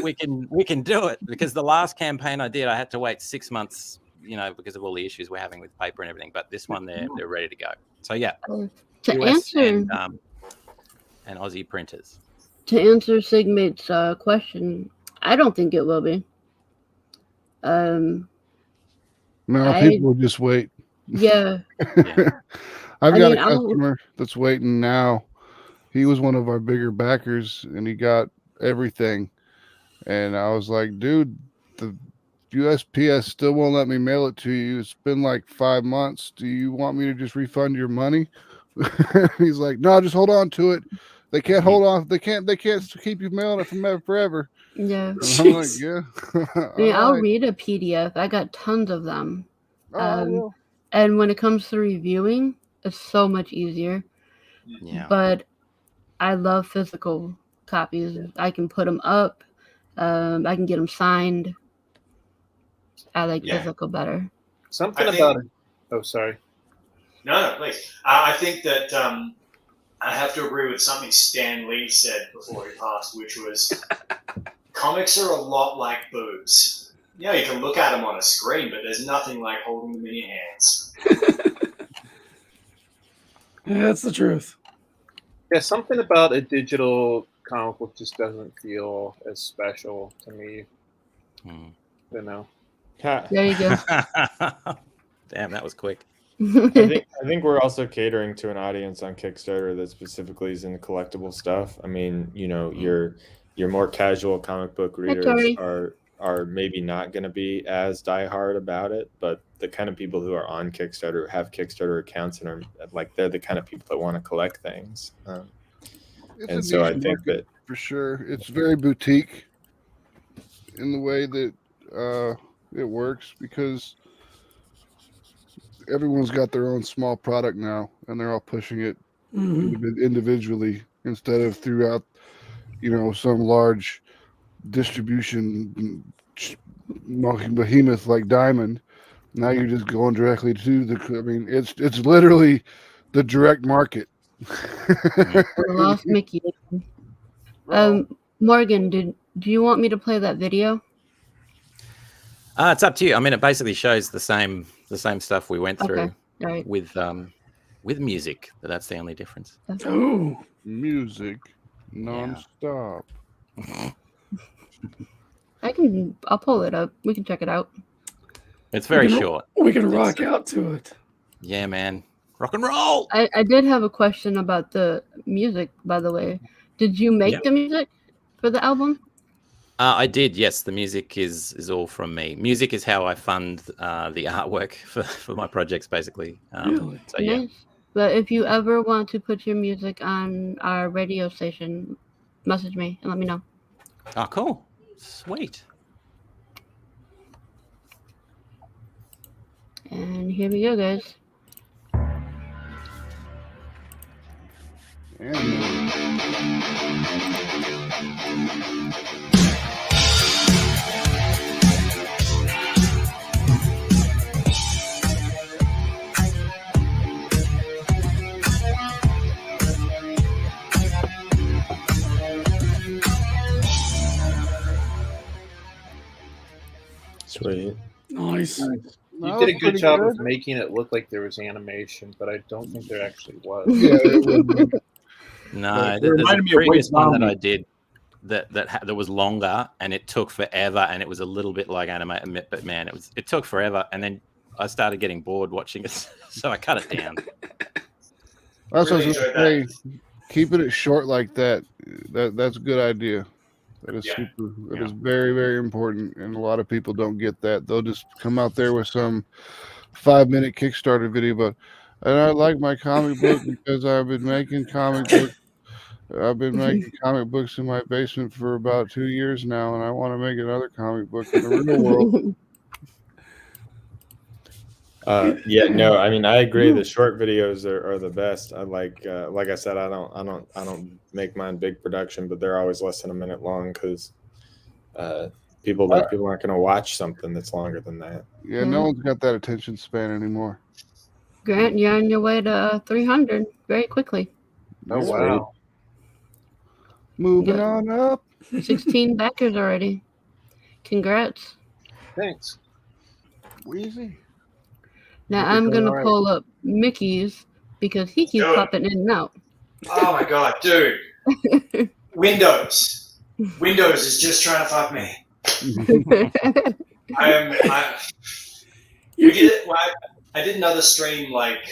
we can do it. Because the last campaign I did, I had to wait 6 months, because of all the issues we're having with paper and everything. But this one, they're ready to go. So yeah, To US answer and Aussie printers. to answer Sigmate's question, I don't think it will be. No, people will just wait. Yeah. I've got a customer that's waiting now. He was one of our bigger backers and he got everything. And I was like, dude, the USPS still won't let me mail it to you. It's been like 5 months. Do you want me to just refund your money? He's like, no, just hold on to it. They can't hold on. They can't keep you mailing it from forever. Yeah. And I'm like, yeah. I'll read a PDF. I got tons of them. Oh, and when it comes to reviewing, it's so much easier. Yeah. But I love physical copies. I can put them up. I can get them signed. I like physical better. Something about it. Oh, sorry. No, please. I think that I have to agree with something Stan Lee said before he passed, which was comics are a lot like boobs. You can look at them on a screen, but there's nothing like holding them in your hands. Yeah, that's the truth. Yeah, something about a digital comic book just doesn't feel as special to me. There you go. Damn, that was quick. I think we're also catering to an audience on Kickstarter that specifically is into collectible stuff. I mean, you know, your more casual comic book readers Tori. are maybe not going to be as diehard about it, but the kind of people who are on Kickstarter, have Kickstarter accounts, and are like, they're the kind of people that want to collect things. It's And a so I niche think market for sure. It's very boutique in the way that it works, because everyone's got their own small product now, and they're all pushing it individually instead of throughout, some large distribution behemoth like Diamond. Now you're just going directly to the. I mean, it's literally the direct market. I lost Mickey. Morgan, do you want me to play that video? It's up to you. I mean, it basically shows the same stuff we went through right. with music. That's the only difference. Oh, music nonstop. I'll pull it up. We can check it out. It's very short. We can rock out to it. Yeah, man. Rock and roll. I did have a question about the music, by the way. Did you make the music for the album? I did, yes. The music is all from me. Music is how I fund the artwork for my projects, basically. Really? So, yeah. Nice. But if you ever want to put your music on our radio station, message me and let me know. Oh, cool. Sweet. And here we go, guys. Sweet. Nice. You did a good job of making it look like there was animation, but I don't think there actually was. No, there's a previous one that I did that was longer, and it took forever, and it was a little bit like animated, but man, it took forever, and then I started getting bored watching it, so I cut it down. That's what I was going to say. Keeping it short like that's a good idea. That is super. That is very, very important, and a lot of people don't get that. They'll just come out there with some 5-minute Kickstarter video, and I like my comic book because I've been making comic books. I've been making comic books in my basement for about 2 years now, and I want to make another comic book in the real world. No, I mean, I agree. The short videos are the best. I like I said, I don't make mine big production, but they're always less than a minute long because people aren't going to watch something that's longer than that. Yeah, no one's got that attention span anymore. Grant, you're on your way to 300 very quickly. Oh, wow. Moving on up. 16 backers already. Congrats. Thanks. Wheezy. Now I'm going to pull up Mickey's because he keeps popping in and out. Oh my god, dude. Windows is just trying to fuck me. I did another stream like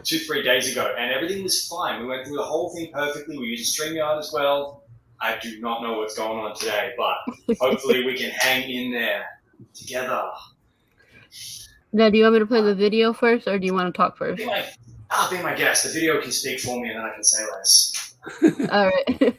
2-3 days ago, and everything was fine. We went through the whole thing perfectly. We used StreamYard as well. I do not know what's going on today, but hopefully we can hang in there together. Now, do you want me to play the video first, or do you want to talk first? Be my guest. The video can speak for me, and then I can say less. All right.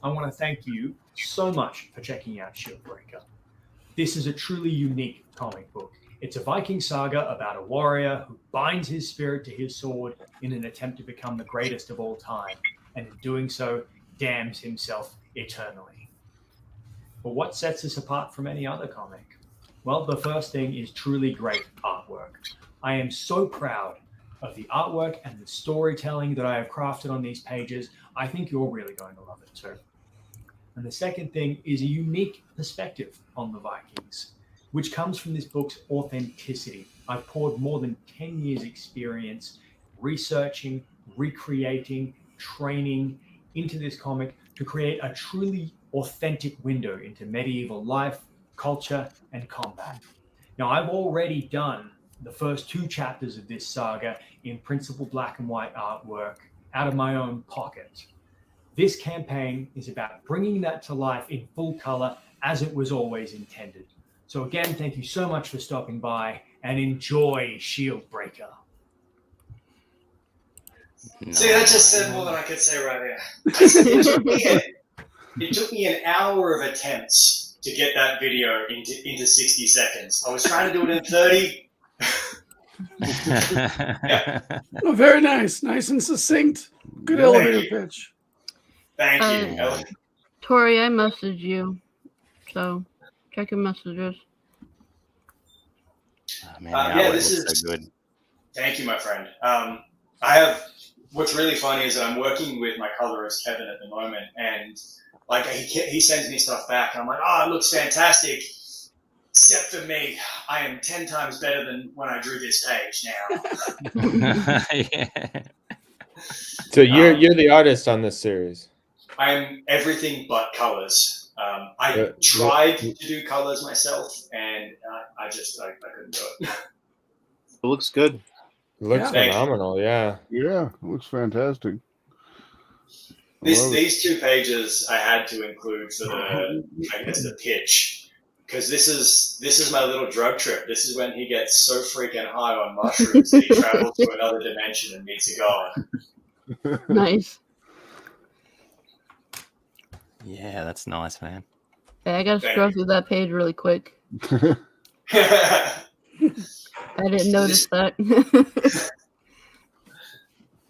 I want to thank you so much for checking out Shieldbreaker. This is a truly unique comic book. It's a Viking saga about a warrior who binds his spirit to his sword in an attempt to become the greatest of all time, and in doing so, damns himself eternally. But what sets this apart from any other comic? Well, the first thing is truly great artwork. I am so proud of the artwork and the storytelling that I have crafted on these pages. I think you're really going to love it too. And the second thing is a unique perspective on the Vikings, which comes from this book's authenticity. I've poured more than 10 years' experience researching, recreating, training into this comic to create a truly authentic window into medieval life, culture, and combat. Now, I've already done the first 2 chapters of this saga in principal black and white artwork out of my own pocket. This campaign is about bringing that to life in full color as it was always intended. So again, thank you so much for stopping by, and enjoy Shieldbreaker. See, that just said more than I could say right there. It took me an hour of attempts to get that video into 60 seconds. I was trying to do it in 30. Yeah. Oh, very nice. Nice and succinct. Good Thank elevator you. pitch. Thank you. Tori, I messaged you, so check your messages. Oh, man, Yeah, this is so good. Thank you, my friend. I have. What's really funny is that I'm working with my colorist Kevin at the moment, and like he sends me stuff back, and I'm like, oh, it looks fantastic. Except for me, I am 10 times better than when I drew this page now. Yeah. So you're the artist on this series. I'm everything but colors. I tried to do colors myself, and I couldn't do it. It looks good. It looks phenomenal, yeah. Yeah, it looks fantastic. These 2 pages I had to include for the pitch, because this is my little drug trip. This is when he gets so freaking high on mushrooms that he travels to another dimension and meets a god. Nice. Yeah, that's nice, man. Hey, I gotta scroll through that page really quick. I didn't notice that.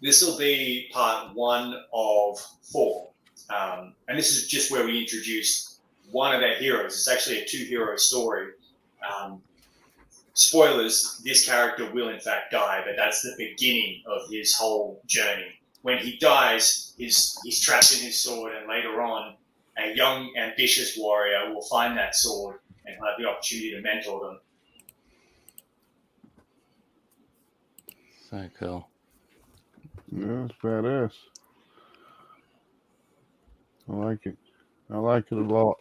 This will be part 1 of 4. And this is just where we introduce one of our heroes. It's actually a 2-hero story. Spoilers, this character will in fact die, but that's the beginning of his whole journey. When he dies, he's trapped in his sword, and later on, a young, ambitious warrior will find that sword and have the opportunity to mentor them. So cool. Yeah, it's badass. I like it. I like it a lot.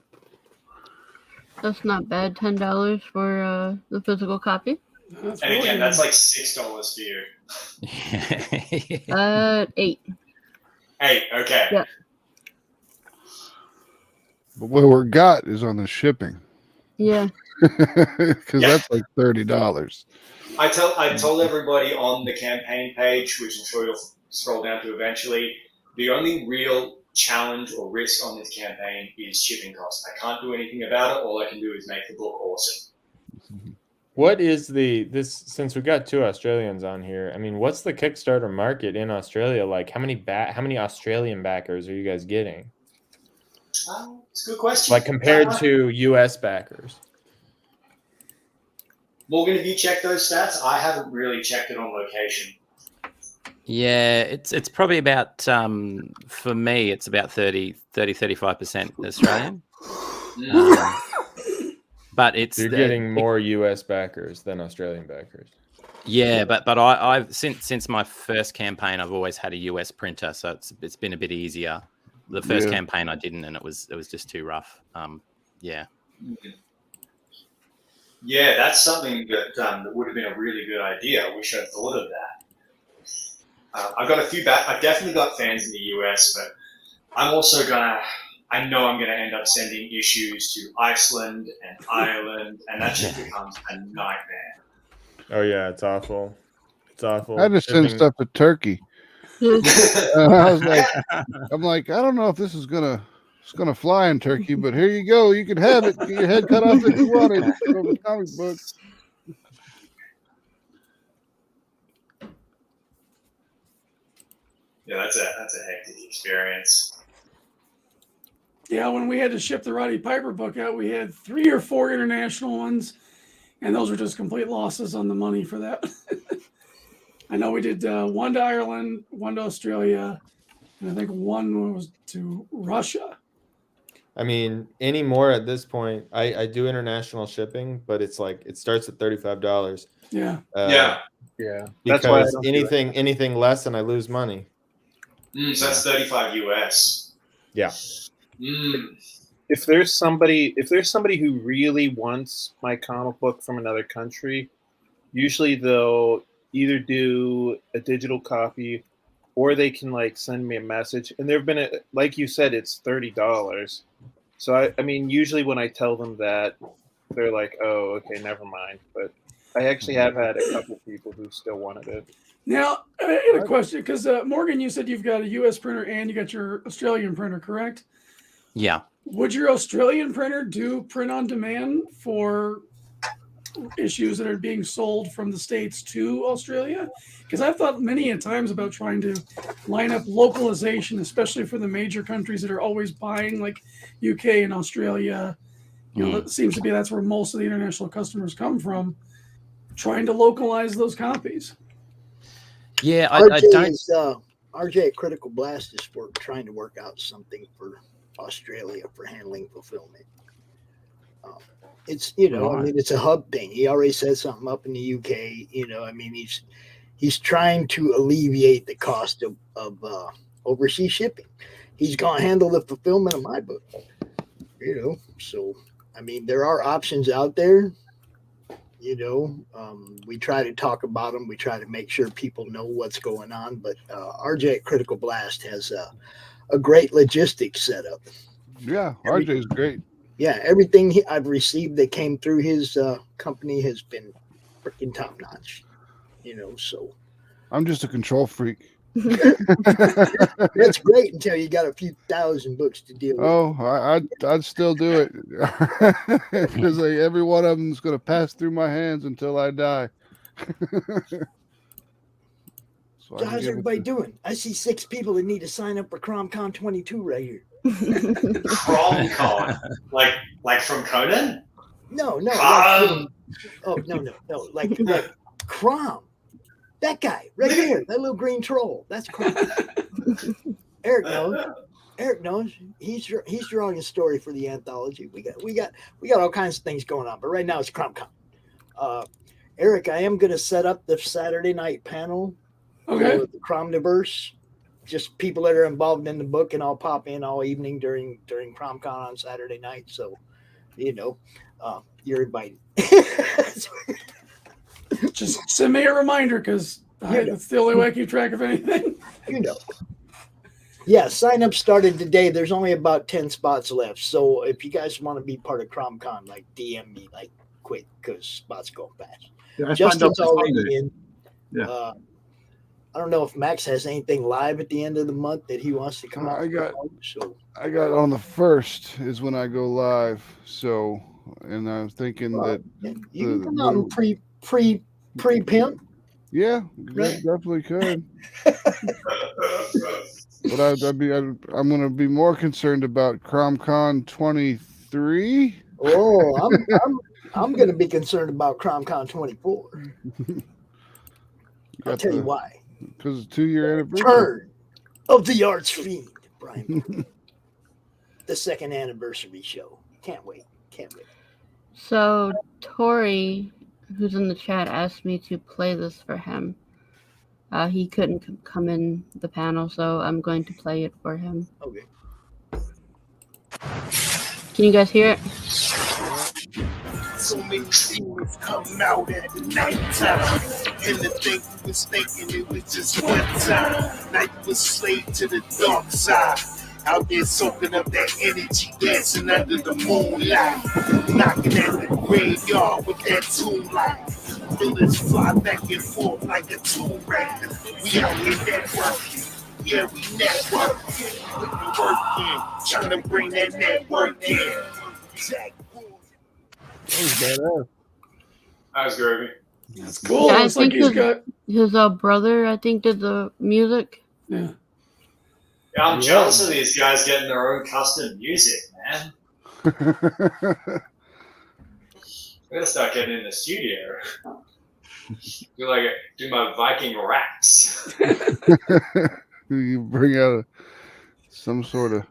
That's not bad. $10 for the physical copy. And again, that's like $6 for you. 8. 8, okay. Yeah. But what we're got is on the shipping. Yeah. Because that's like $30. I told everybody on the campaign page, which I'm sure you'll scroll down to eventually, the only real challenge or risk on this campaign is shipping costs. I can't do anything about it. All I can do is make the book awesome. What is since we've got 2 Australians on here, I mean, what's the Kickstarter market in Australia like? How many Australian backers are you guys getting? It's a good question. Like compared to US backers? Morgan, have you checked those stats? I haven't really checked it on location. Yeah, it's probably about, for me, it's about 35% Australian. But you're getting more US backers than Australian backers. Yeah, but I've since my first campaign, I've always had a US printer, so it's been a bit easier. The first campaign I didn't, and it was just too rough. Yeah. Yeah, that's something that would have been a really good idea. I wish I'd thought of that. I've got a few I've definitely got fans in the US, but I'm also I know I'm gonna end up sending issues to Iceland and Ireland, and that just becomes a nightmare. Oh yeah, it's awful. It's awful. I just send stuff to Turkey. I was like, I don't know if this is gonna fly in Turkey, but here you go. You can have it. Get your head cut off if you want it. From a comic book. Yeah, that's a hectic experience. Yeah, when we had to ship the Roddy Piper book out, we had 3 or 4 international ones, and those were just complete losses on the money for that. I know we did 1 to Ireland, 1 to Australia, and I think 1 was to Russia. I mean, anymore at this point, I do international shipping, but it's like it starts at $35. Yeah. Yeah. That's why I Because don't do it. anything less and I lose money. So that's 35 US. Yeah. If there's somebody who really wants my comic book from another country, usually they'll either do a digital copy or they can like send me a message. And there've been like you said, it's $30. So I mean, usually when I tell them that, they're like, "Oh, okay, never mind." But I actually have had a couple people who still wanted it. Now, I had a question because Morgan, you said you've got a U.S. printer and you got your Australian printer, correct? Yeah. Would your Australian printer do print on demand for issues that are being sold from the States to Australia? Because I've thought many a times about trying to line up localization, especially for the major countries that are always buying, like UK and Australia. You know, it seems to be that's where most of the international customers come from, trying to localize those copies. Yeah, I RJ don't. is RJ at Critical Blast is trying to work out something for Australia for handling fulfillment. It's I mean, it's a hub thing. He already said something up in the UK. I mean, he's trying to alleviate the cost of overseas shipping. He's gonna handle the fulfillment of my book. So I mean, there are options out there. We try to talk about them. We try to make sure people know what's going on. But RJ at Critical Blast has a great logistics setup. Yeah, RJ's great. Yeah, everything I've received that came through his company has been freaking top notch. So I'm just a control freak. that's great until you got a few thousand books to deal with. Oh, I'd still do it because every one of them is going to pass through my hands until I die. So how's everybody doing? I see 6 people that need to sign up for CromCon 22 right here. CromCon, like from Conan? No. No. Like Crom. That guy right there, that little green troll. That's Crom. Eric knows. He's drawing a story for the anthology. We got all kinds of things going on, but right now it's CromCon. Eric, I am going to set up the Saturday night panel. Okay. For the Chromoverse, just people that are involved in the book, and I'll pop in all evening during CromCon on Saturday night. So, you're invited. Just send me a reminder because that's the only way I keep track of anything. Yeah, sign up started today. There's only about 10 spots left. So if you guys want to be part of CromCon, like DM me like quick because spots go fast. Yeah, Justin's already in. Yeah. I don't know if Max has anything live at the end of the month that he wants to come out. I got on the 1st is when I go live. So, and I'm thinking that you can come out and pre-pimp. Yeah, definitely could. But I'm going to be more concerned about CromCon 23. Oh, I'm going to be concerned about CromCon 24. I'll tell you why. Because it's 2-year anniversary. Return of the Arts Fiend, Brian. The 2nd anniversary show. Can't wait. So Tori, who's in the chat, asked me to play this for him. He couldn't come in the panel, so I'm going to play it for him. Okay. Can you guys hear it? So many things come out at nighttime. And the thing we was thinking it was just one time. Night was slave to the dark side. Out there soaking up that energy, dancing under the moonlight. Knocking at the graveyard with that tomb light. Bullets fly back and forth like a tomb rack. We out here networking. Yeah, we networking. Putting the work in. Trying to bring that network in. Jack. That was groovy. That's cool. Yeah, Looks like he's got. His brother, I think, did the music. Yeah. Yeah, I'm jealous of these guys getting their own custom music, man. I'm gonna start getting in the studio. Do my Viking raps. You bring out some sort of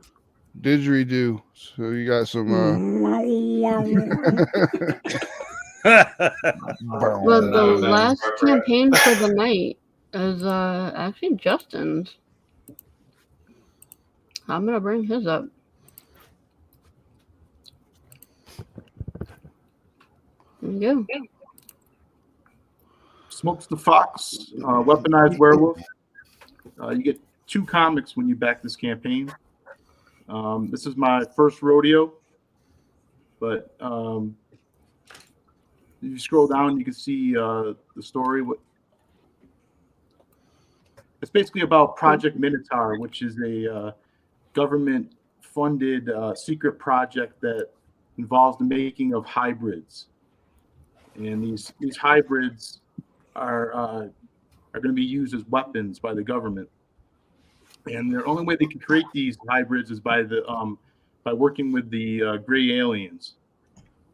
didgeridoo. So you got some. Well, the last campaign for the night is actually Justin's. I'm gonna bring his up. There you go. Smokes the Fox, Weaponized Werewolf. You get 2 comics when you back this campaign. This is my first rodeo, but if you scroll down, you can see the story. It's basically about Project Minotaur, which is a government-funded secret project that involves the making of hybrids. And these hybrids are going to be used as weapons by the government. And the only way they can create these hybrids is by working with the gray aliens.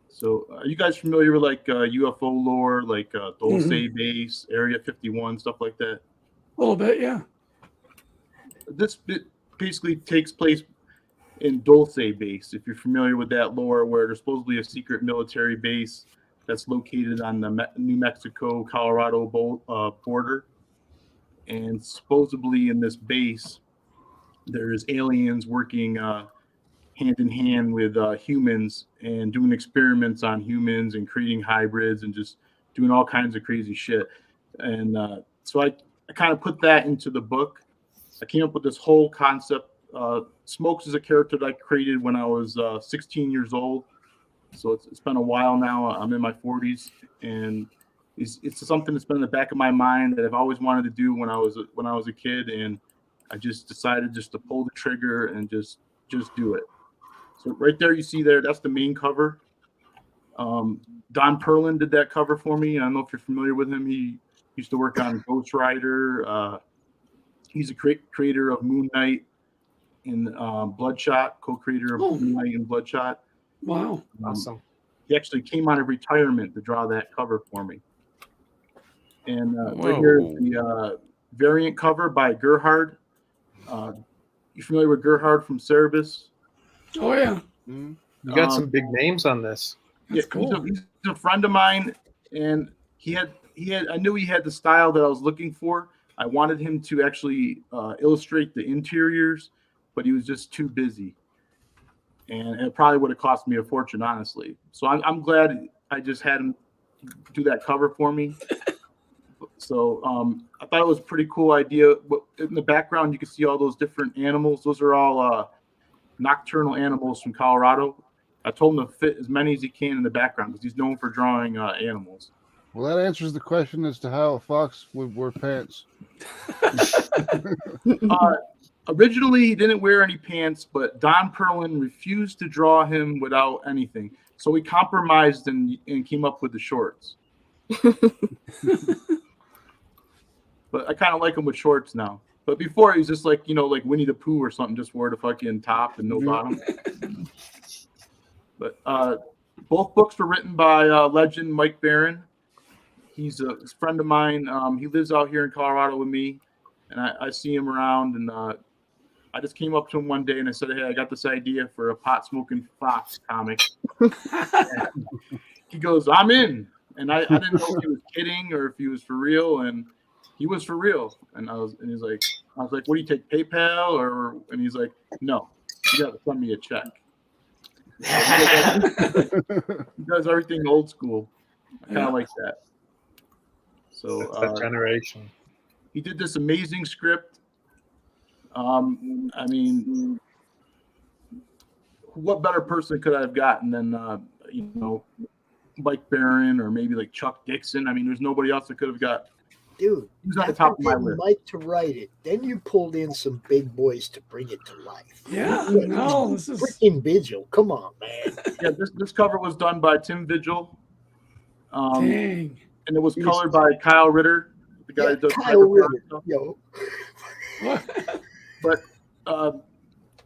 So, are you guys familiar with like UFO lore, like Dulce Base, Area 51, stuff like that? A little bit, yeah. This bit basically takes place in Dulce Base, if you're familiar with that lore, where there's supposedly a secret military base that's located on the New Mexico-Colorado border. And supposedly in this base, there's aliens working hand in hand with humans and doing experiments on humans and creating hybrids and just doing all kinds of crazy shit. And so I kind of put that into the book. I came up with this whole concept. Smokes is a character that I created when I was 16 years old. So it's been a while now. I'm in my 40s, and it's something that's been in the back of my mind that I've always wanted to do when I was a kid, and I just decided just to pull the trigger and just do it. So right there, you see there, that's the main cover. Don Perlin did that cover for me. I don't know if you're familiar with him. He used to work on Ghost Rider. He's a creator of Moon Knight and Bloodshot, co-creator of Moon Knight and Bloodshot. Wow. Awesome. He actually came out of retirement to draw that cover for me. And right here is the variant cover by Gerhard. You familiar with Gerhard from Cerebus? Oh, yeah. You got some big names on this. That's cool. He's a friend of mine, and I knew he had the style that I was looking for. I wanted him to actually illustrate the interiors, but he was just too busy. And it probably would have cost me a fortune, honestly. So I'm glad I just had him do that cover for me. So I thought it was a pretty cool idea. In the background, you can see all those different animals. Those are all nocturnal animals from Colorado. I told him to fit as many as he can in the background because he's known for drawing animals. Well, that answers the question as to how a fox would wear pants. Originally, he didn't wear any pants, but Don Perlin refused to draw him without anything. So we compromised and came up with the shorts. But I kind of like him with shorts now. But before, he was just like, like Winnie the Pooh or something, just wore the fucking top and no bottom. But both books were written by legend Mike Barron. He's a friend of mine. He lives out here in Colorado with me, and I see him around. And I just came up to him one day and I said, "Hey, I got this idea for a pot-smoking fox comic." He goes, "I'm in." And I didn't know if he was kidding or if he was for real, and he was for real. And I was like, "What do you take, PayPal or?" And he's like, "No, you got to send me a check." He does everything old school. I kind of like that. So that's that generation. He did this amazing script. I mean, what better person could I have gotten than Mike Barron or maybe like Chuck Dixon? I mean, there's nobody else that could have got. Dude, he was on the top of my list. Mike to write it, then you pulled in some big boys to bring it to life. Yeah, no, this is freaking Vigil. Come on, man. Yeah, this cover was done by Tim Vigil. Dang. And it was colored by Kyle Ritter, the guy that does Kyle Ritter. Yo. But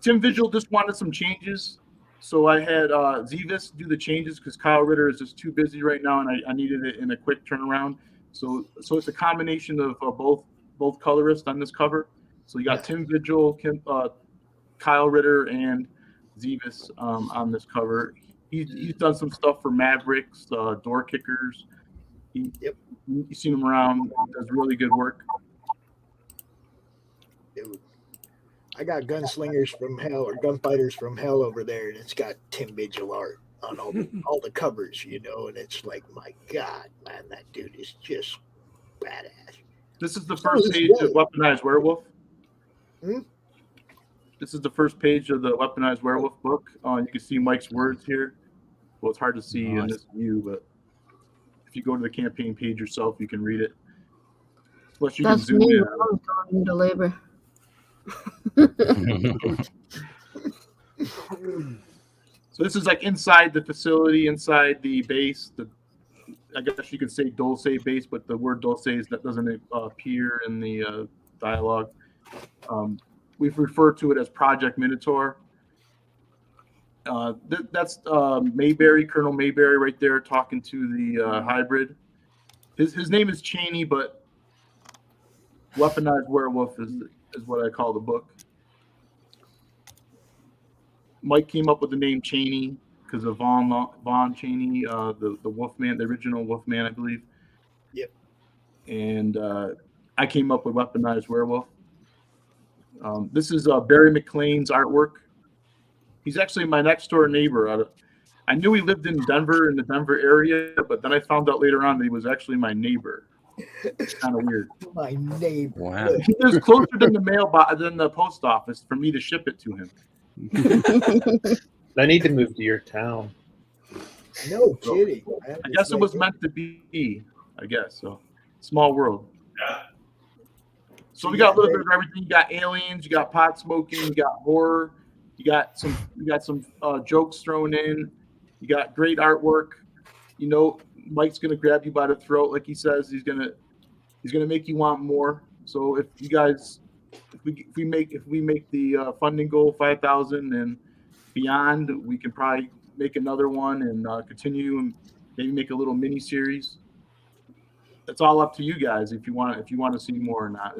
Tim Vigil just wanted some changes, so I had Zevis do the changes because Kyle Ritter is just too busy right now, and I needed it in a quick turnaround. So it's a combination of both colorists on this cover. So you got Tim Vigil, Kyle Ritter, and Zevis on this cover. He's done some stuff for Mavericks, Door Kickers. You've seen him around. He does really good work. Dude, I got Gunslingers from Hell or Gunfighters from Hell over there, and it's got Tim Vigil art on all the covers, you know, and it's like, my God, man, that dude is just badass. This is the first page of Weaponized Werewolf. This is the first page of the Weaponized Werewolf book. You can see Mike's words here. Well, it's hard to see in this view, but if you go to the campaign page yourself, you can read it. Plus, you can zoom me. in. I'm going into labor. So this is like inside the facility, inside the base. I guess you could say Dulce base, but the word Dulce doesn't appear in the dialogue. We've referred to it as Project Minotaur. That's Mayberry, Colonel Mayberry, right there, talking to the hybrid. His name is Cheney, but Weaponized Werewolf is what I call the book. Mike came up with the name Cheney because of Vaughn Cheney, the Wolfman, the original Wolfman, I believe. Yep. And I came up with Weaponized Werewolf. This is Barry McLean's artwork. He's actually my next door neighbor. I knew he lived in Denver, in the Denver area, but then I found out later on that he was actually my neighbor. It's kind of weird. My neighbor. Wow. He lives closer than the post office for me to ship it to him. I need to move to your town. No kidding. I guess it was meant to be. I guess so. Small world. Yeah. So we got a little bit of everything. You got aliens. You got pot smoking. You got horror. You got some jokes thrown in. You got great artwork. You know, Mike's gonna grab you by the throat, like he says. He's gonna make you want more. So if you guys, if we make the funding goal 5,000 and beyond, we can probably make another one and continue and maybe make a little mini series. It's all up to you guys if you want to see more or not.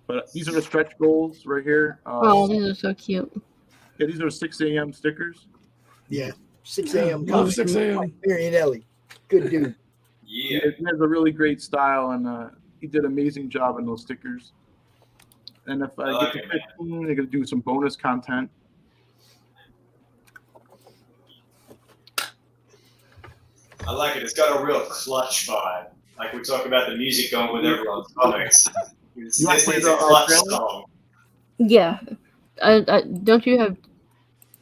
But these are the stretch goals right here. Oh, these are so cute. Yeah, these are 6 a.m. stickers. Yeah, 6 a.m. Love 6 a.m. Marion Ellie. Good dude. Yeah. He has a really great style, and he did an amazing job on those stickers. And if I get to 15, they're going to do some bonus content. I like it. It's got a real clutch vibe. Like we talk about the music going with everyone's comics. This You want to play is the a clutch trailer? song. Yeah. Don't you have?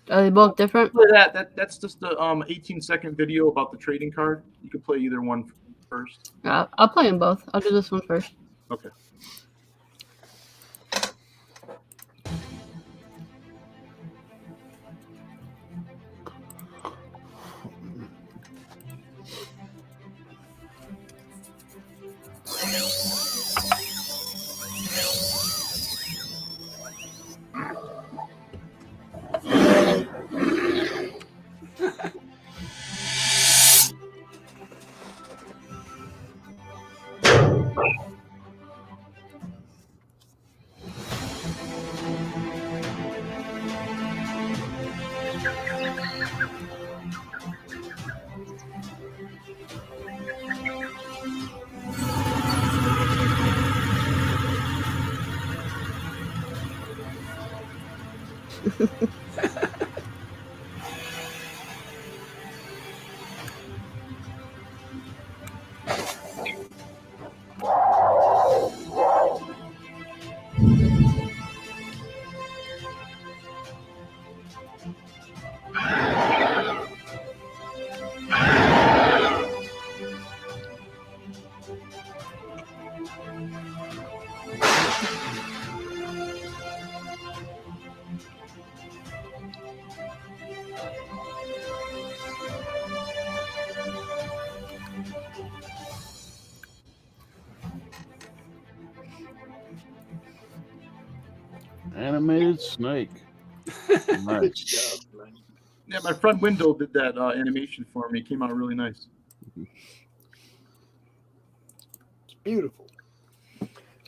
Are they both different? Play that's just the 18-second video about the trading card. You can play either one first. I'll play them both. I'll do this one first. Okay. Animated snake. Good Nice. stuff, man. Yeah, my friend Window did that animation for me. It came out really nice. It's beautiful.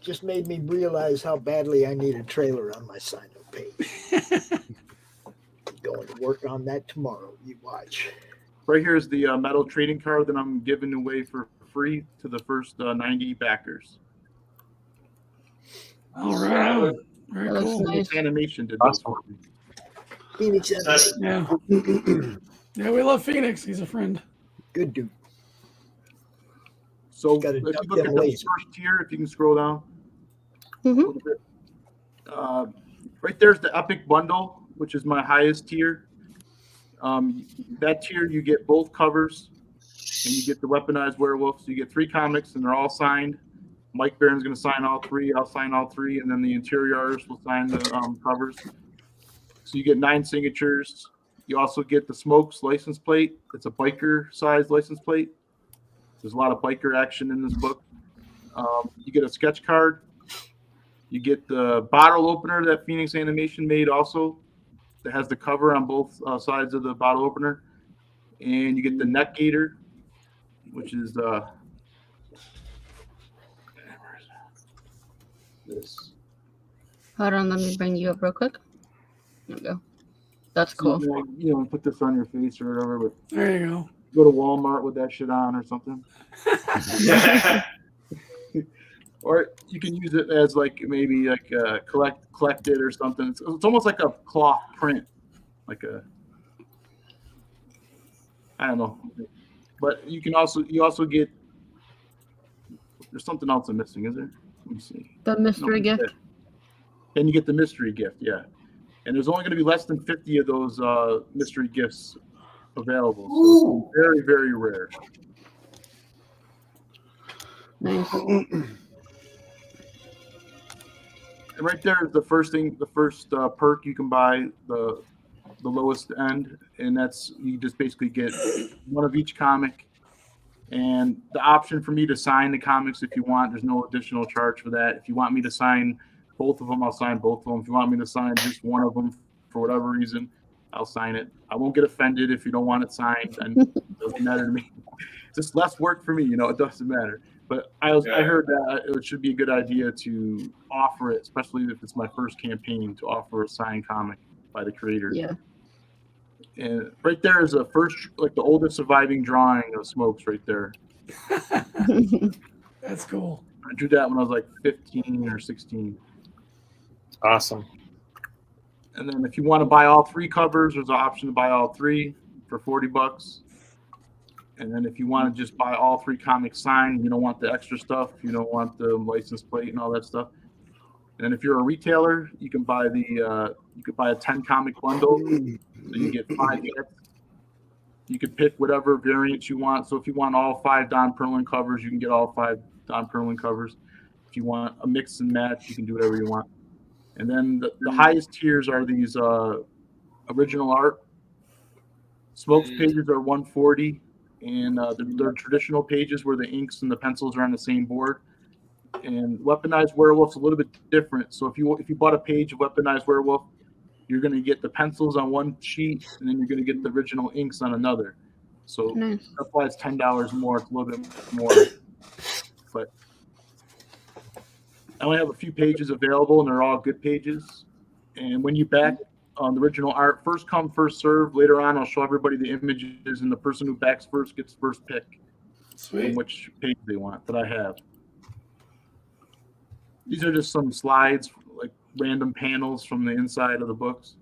Just made me realize how badly I need a trailer on my sign-up page. Going to work on that tomorrow. You watch. Right here is the metal trading card that I'm giving away for free to the first 90 backers. All right. Very That looks cool. nice. Phoenix Animation did those for me. Phoenix Animation. Yeah. Yeah, we love Phoenix. He's a friend. Good dude. So Gotta if you duck look at them the laser. first tier, if you can scroll down a Mhm. little bit. Right there's the Epic Bundle, which is my highest tier. That tier, you get both covers, and you get the Weaponized Werewolf. So you get 3 comics, and they're all signed. Mike Barron's going to sign all 3. I'll sign all 3, and then the interior artist will sign the covers. So you get 9 signatures. You also get the Smokes license plate. It's a biker-sized license plate. There's a lot of biker action in this book. You get a sketch card. You get the bottle opener that Phoenix Animation made also, that has the cover on both sides of the bottle opener. And you get the neck gator, which is this. Hold on, let me bring you up real quick. There we go. That's cool. You know, put this on your face or whatever, but There you go. go to Walmart with that shit on or something. Or you can use it as like maybe like collect it or something. It's almost like a cloth print, like a, I don't know. But you also get, there's something else I'm missing, is there? Let me see. The mystery gift. Then you get the mystery gift, yeah. And there's only going to be less than 50 of those mystery gifts available. So it's very, very rare. Nice. And right there is the first perk you can buy, the lowest end, and that's, you just basically get one of each comic, and the option for me to sign the comics if you want. There's no additional charge for that. If you want me to sign both of them, I'll sign both of them. If you want me to sign just one of them for whatever reason, I'll sign it. I won't get offended if you don't want it signed, and it doesn't matter to me. It's just less work for me, it doesn't matter. But I heard that it should be a good idea to offer it, especially if it's my first campaign, to offer a signed comic by the creator. Yeah. And right there is a first, like the oldest surviving drawing of Smokes right there. That's cool. I drew that when I was like 15 or 16. Awesome. And then if you want to buy all 3 covers, there's an option to buy all 3 for $40. And then if you want to just buy all 3 comics signed, you don't want the extra stuff, you don't want the license plate and all that stuff. And then if you're a retailer, you can buy you could buy a 10 comic bundle. So you get 5 sets. You can pick whatever variants you want. So if you want all 5 Don Perlin covers, you can get all 5 Don Perlin covers. If you want a mix and match, you can do whatever you want. And then the highest tiers are these original art. Smokes pages are $140, and they're traditional pages where the inks and the pencils are on the same board. And Weaponized Werewolf's a little bit different. So if you bought a page of Weaponized Werewolf, you're going to get the pencils on one sheet, and then you're going to get the original inks on another. So Nice. that's why it's $10 more. It's a little bit more. But I only have a few pages available, and they're all good pages. And when you back on the original art, first come, first serve. Later on, I'll show everybody the images, and the person who backs first gets first pick. Sweet. On which page they want that I have. These are just some slides, like random panels from the inside of the books.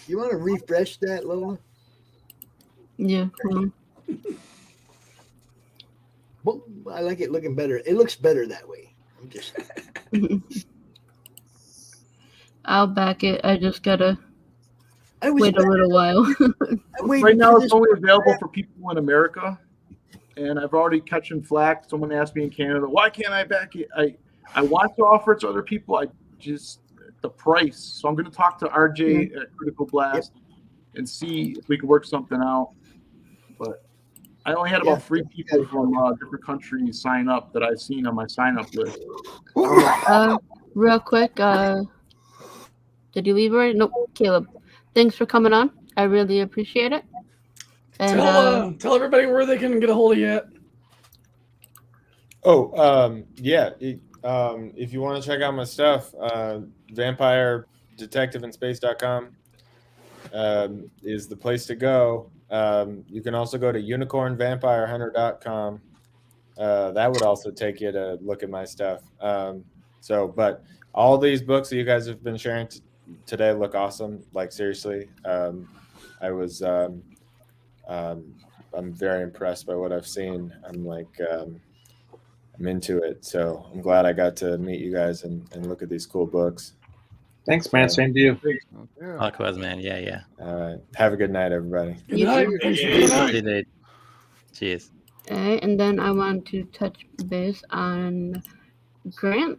You want to refresh that, Lola? Yeah. Come on. Well, I like it looking better. It looks better that way. I'm just. I'll back it. I just gotta I was wait a little while. Right now, it's only available for people in America, and I've already catching flack. Someone asked me in Canada, "Why can't I back it?" I want to offer it to other people. I just the price. So I'm going to talk to RJ at Critical Blast and see if we can work something out. But I only had about 3 people from different countries sign up that I've seen on my sign up list. Real quick, Did you leave already? Nope. Caleb, thanks for coming on. I really appreciate it. And Tell everybody where they can get a hold of you at. If you want to check out my stuff, vampiredetectiveinspace.com is the place to go. You can also go to unicornvampirehunter.com. That would also take you to look at my stuff. But all these books that you guys have been sharing today look awesome. Like, seriously, I'm very impressed by what I've seen. I'm into it. So I'm glad I got to meet you guys and look at these cool books. Thanks, man. Same to you. Likewise, man. Yeah. All right. Have a good night, everybody. Good night. Thanks for coming on. Indeed. Cheers. Okay, and then I want to touch base on Grant.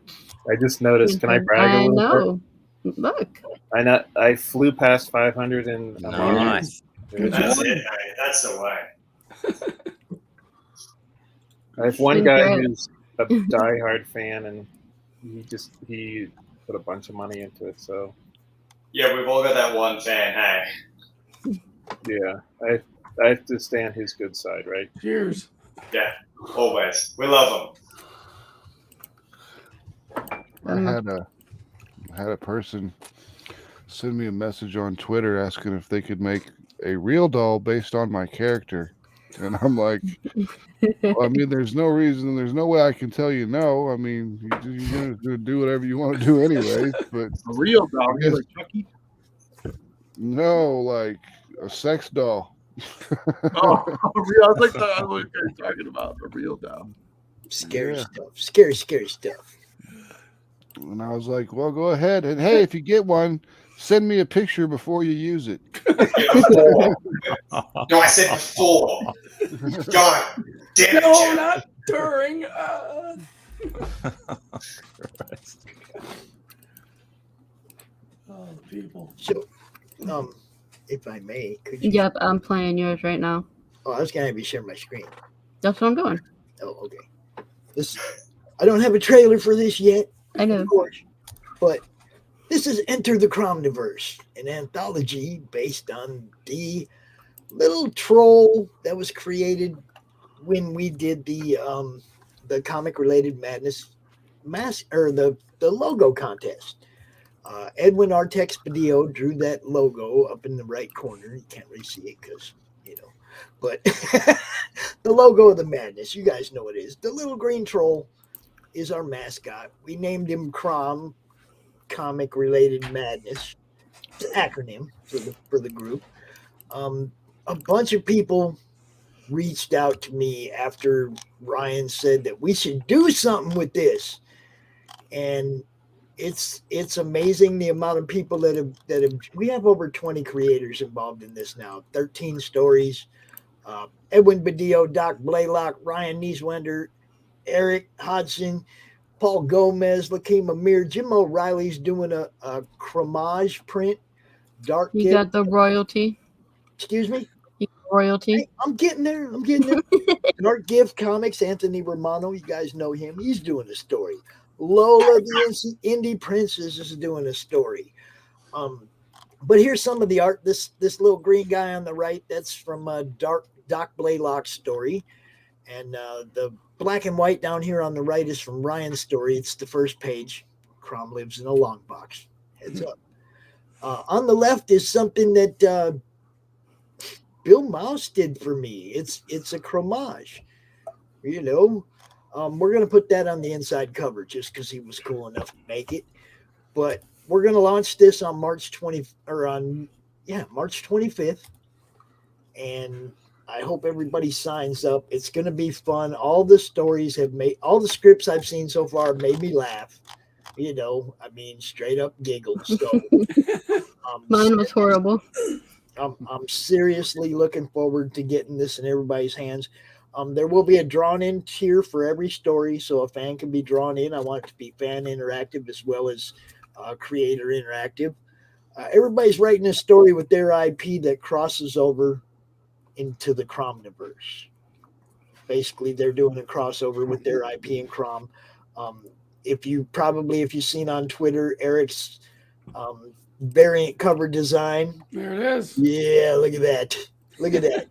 I just noticed. Can I brag a little? I know. Look. I flew past 500 in a month. Nice. That's it. That's the way. I have one guy who's a diehard fan, and he put a bunch of money into it. So Yeah, we've all got that one fan. Hey. yeah, I have to stay on his good side, right? Cheers. Yeah, always. We love I had a person send me a message on Twitter asking if they could make a real doll based on my character. And I'm like, well, I mean, there's no reason, there's no way I can tell you no. I mean, you're going to do whatever you want to do anyways. But A real doll, I guess- like Chucky. no, like a sex doll. Oh, real. I was like, I was talking about a real doll. Scary Yeah. stuff. Scary stuff. And I was like, well, go ahead. And hey, if you get one, send me a picture before you use it. it. No, I said before. God damn it, No, Jim. not during. Oh, people. So, if I may, could you? Yep, I'm playing yours right now. Oh, I was gonna have you share my screen. That's what I'm doing. Oh, okay. I don't have a trailer for this yet, I know. of course, but this is Enter the Chromoverse, an anthology based on the little troll that was created when we did the comic related madness the logo contest. Edwin Artexpedio drew that logo up in the right corner. You can't really see it because but the logo of the madness, you guys know what it is. The little green troll is our mascot. We named him Crom, comic related madness. It's an acronym for the group. A bunch of people reached out to me after Ryan said that we should do something with this, and it's amazing the amount of people that have we have over 20 creators involved in this now, 13 stories. Edwin Badillo, Doc Blaylock, Ryan Nieswender, Eric Hodgson, Paul Gomez, Lakeem Amir, Jim O'Reilly's doing a Chromage print. Dark You Kid. got the royalty. Excuse me? Royalty. Hey, I'm getting there. Dark Gift Comics, Anthony Romano, you guys know him. He's doing a story. Lola, the Indie Princess, is doing a story. But here's some of the art. This little green guy on the right, that's from Doc Blaylock's story. And the black and white down here on the right is from Ryan's story. It's the first page. Crom lives in a long box. Heads up. On the left is something that Bill Mouse did for me. It's a Chromage. We're going to put that on the inside cover just because he was cool enough to make it. But we're going to launch this on March 25th. And I hope everybody signs up. It's going to be fun. All the scripts I've seen so far have made me laugh. Straight up giggles. So, Mine was horrible. I'm seriously looking forward to getting this in everybody's hands. There will be a drawn-in tier for every story, so a fan can be drawn in. I want it to be fan interactive as well as creator interactive. Everybody's writing a story with their IP that crosses over into the Chromoverse. Basically, they're doing a crossover with their IP and Chrom. If you've seen on Twitter, Eric's variant cover design. There it is. Yeah, look at that. Look at that.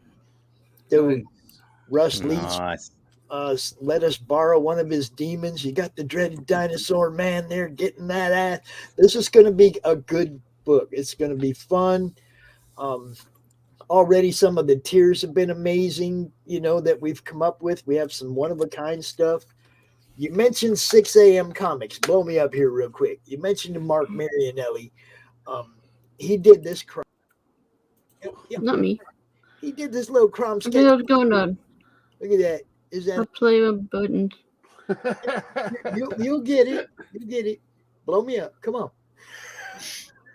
Dude, Russ Leach Nice. let us borrow one of his demons. You got the dreaded dinosaur man there getting that ass. This is going to be a good book. It's going to be fun. Already some of the tiers have been amazing, that we've come up with. We have some one-of-a-kind stuff. You mentioned 6 a.m. Comics. Blow me up here real quick. You mentioned Mark Marianelli. He did this crime. Not me. He did this little crime sketch. What's going on? Look at that. Is that Stop playing with buttons. You'll get it. You get it. Blow me up. Come on.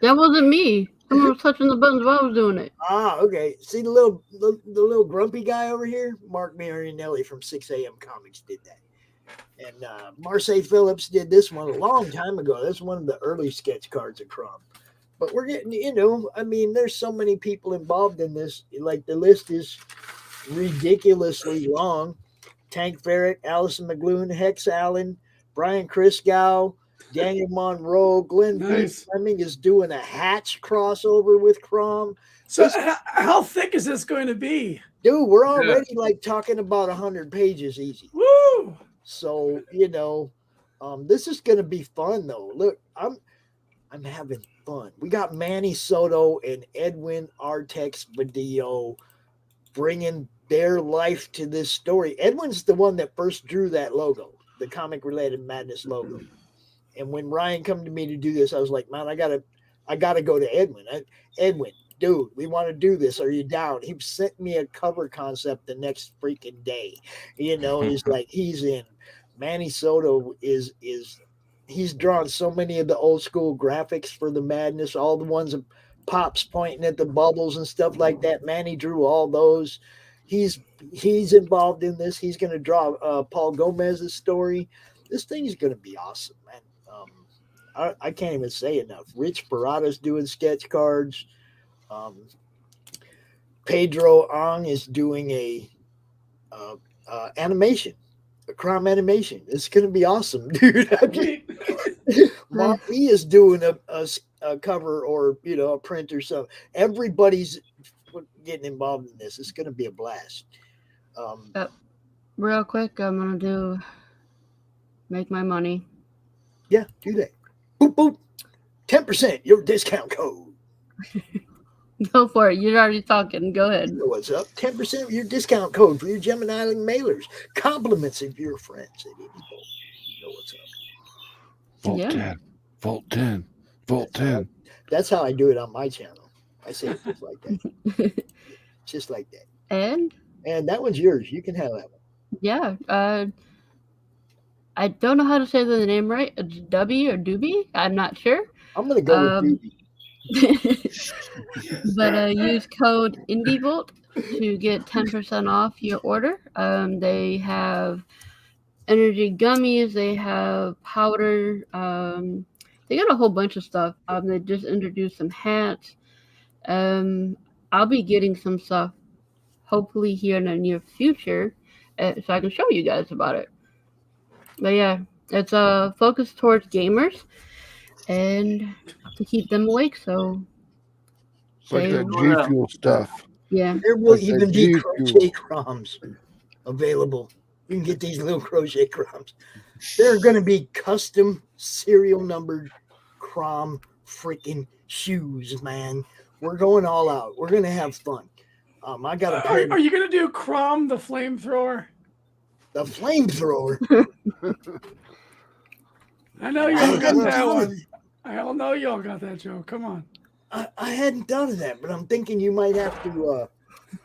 That wasn't me. Someone was touching the buttons while I was doing it. Ah, okay. See the little grumpy guy over here? Mark Marianelli from 6 a.m. Comics did that. And Marseille Phillips did this one a long time ago. That's one of the early sketch cards of Crumb. But we're getting, there's so many people involved in this. Like, the list is ridiculously long. Tank Ferrick, Allison McGloon, Hex Allen, Brian Christgau, Daniel Monroe, Glenn Fleming is doing a Hatch crossover with Crumb. So how thick is this going to be? Dude, we're already talking about 100 pages easy. Woo! So, this is going to be fun though. Look, I'm having fun. We got Manny Soto and Edwin Artex Badillo bringing their life to this story. Edwin's the one that first drew that logo, the Comic Related Madness logo. And when Ryan come to me to do this, I was like, man, I gotta go to Edwin. Edwin, dude, we want to do this. Are you down? He sent me a cover concept the next freaking day. He's like, he's in. Manny Soto he's drawn so many of the old school graphics for the Madness, all the ones of Pops pointing at the bubbles and stuff like that. Manny drew all those. He's involved in this. He's going to draw Paul Gomez's story. This thing is going to be awesome, man. I can't even say enough. Rich Parada's doing sketch cards. Pedro Ong is doing a animation, a crime animation. It's going to be awesome, dude. Marty is doing a cover or a print or something. Everybody's getting involved in this. It's going to be a blast. Real quick, I'm going to make my money. Yeah, do that. Boop, boop. 10% your discount code. Go for it. You're already talking. Go ahead. You know what's up? 10% of your discount code for your Gemini Island mailers. Compliments of your friends at any Volt. You know what's up. Volt 10. Volt 10. Volt 10. That's how I do it on my channel. I say it just like that. Just like that. And that one's yours. You can have that one. Yeah. I don't know how to say the name right. It's W or Doobie. I'm not sure. I'm going to go with Doobie. But use code IndieVolt to get 10% off your order. They have energy gummies. They have powder. They got a whole bunch of stuff. They just introduced some hats. I'll be getting some stuff hopefully here in the near future so I can show you guys about it. But yeah, it's focused towards gamers and to keep them awake. So it's like that G Fuel stuff. Yeah, there will even be crochet crumbs available. You can get these little crochet crumbs. There are going to be custom serial numbered Crom freaking shoes, man. We're going all out. We're going to have fun. I got a Are you going to do Crom the flamethrower? The flamethrower. I know y'all got that one. I all know y'all got that joke. Come on. I hadn't thought of that, but I'm thinking you might have to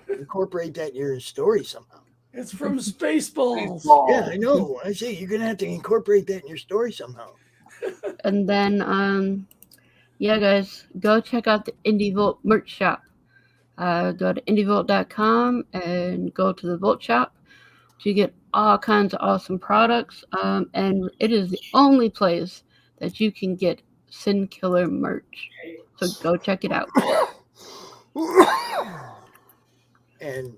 incorporate that in your story somehow. It's from Spaceballs. Yeah, I know. I say you're gonna have to incorporate that in your story somehow. And then, yeah, guys, go check out the IndieVolt merch shop. Go to indievolt.com and go to the Volt shop to get all kinds of awesome products. And it is the only place that you can get Sin Killer merch. So go check it out. And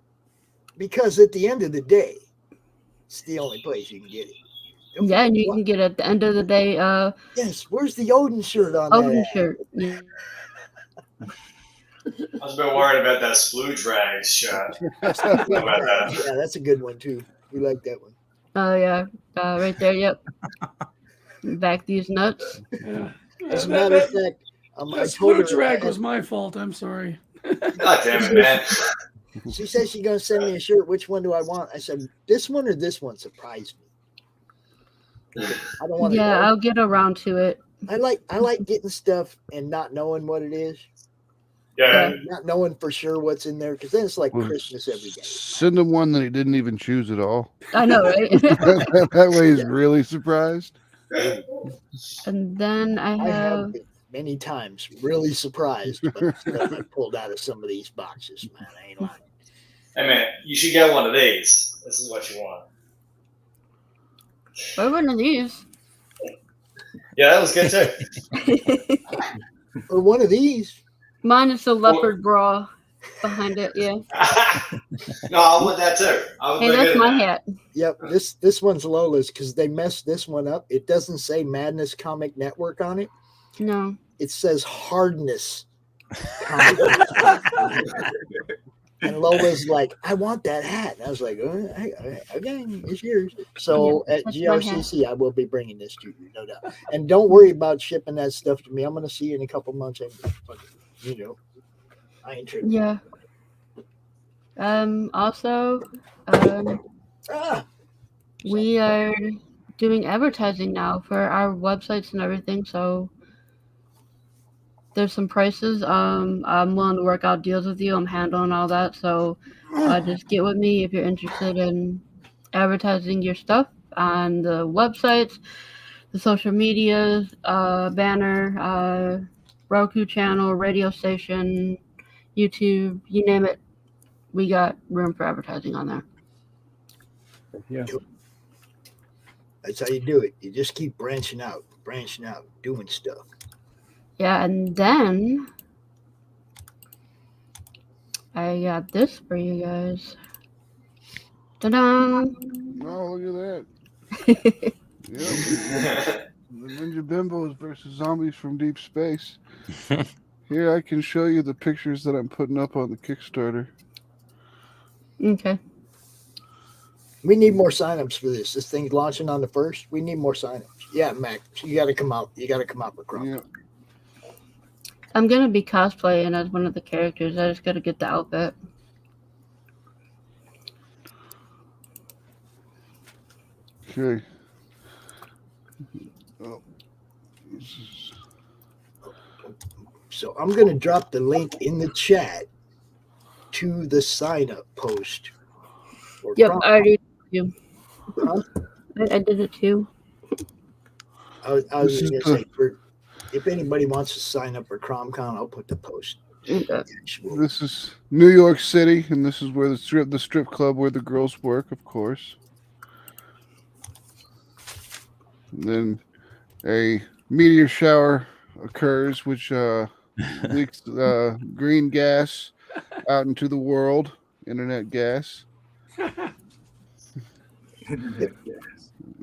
because at the end of the day, it's the only place you can get it. Yeah, and you can get at the end of the day. Yes, where's the Odin shirt on Odin that? shirt. Yeah. I was a bit worried about that Splooge Drag shirt. How about that? Yeah, that's a good one too. We like that one. Oh yeah, right there. Yep. Back these nuts. Yeah. As a matter of fact, I told her Drag was my fault. I'm sorry. God damn it, man. She said she's gonna send me a shirt. Which one do I want? I said, this one or this one surprised me. I don't want to. Yeah, I'll get around to it. I like getting stuff and not knowing what it is. Yeah. Not knowing for sure what's in there, because then it's like Christmas every day. Send him one that he didn't even choose at all. I know, right? That way he's really surprised. And then I have have been many times really surprised by the stuff I pulled out of some of these boxes, man. I ain't lying. Hey man, you should get one of these. This is what you want. one of these. Yeah, that was good too. Or one of these. Mine is the leopard bra behind it. Yeah. No, I want that too. Hey, that's my hat. Yep, this one's Lola's because they messed this one up. It doesn't say Madness Comic Network on it. No. It says Hardness. And Lola's like, I want that hat. And I was like, okay, it's yours. So at GRCC, I will be bringing this to you, no doubt. And don't worry about shipping that stuff to me. I'm going to see you in a couple months. You know, I ain't tripping. Yeah. Also, we are doing advertising now for our websites and everything. So there's some prices. I'm willing to work out deals with you. I'm handling all that. So just get with me if you're interested in advertising your stuff on the websites, the social medias, banner, Roku channel, radio station, YouTube, you name it. We got room for advertising on there. Yeah. That's how you do it. You just keep branching out, doing stuff. Yeah, and then I got this for you guys. Ta-da! Oh, look at that. Yep. The Ninja Bimbos versus Zombies from Deep Space. Here, I can show you the pictures that I'm putting up on the Kickstarter. Okay. We need more signups for this. This thing's launching on the 1st. We need more signups. Yeah, Mac, you got to come out. You got to come out with Chrome. Yeah. I'm going to be cosplaying as one of the characters. I just got to get the outfit. Okay. Oh. So I'm going to drop the link in the chat to the sign up post. Yep, I already did. Huh? I did it too. I was going to say, if anybody wants to sign up for CromCon, I'll put the post. This is New York City, and this is where the strip club where the girls work, of course. And then a meteor shower occurs, which leaks green gas out into the world, internet gas. Internet gas.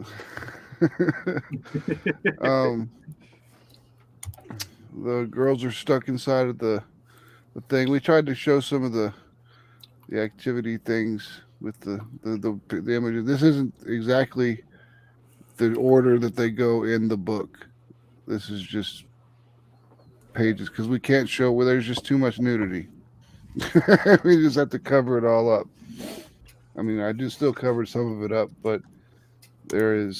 The girls are stuck inside of the thing. We tried to show some of the activity things with the images. This isn't exactly the order that they go in the book. This is just pages because we can't show where there's just too much nudity. We just have to cover it all up. I mean, I do still cover some of it up, but they're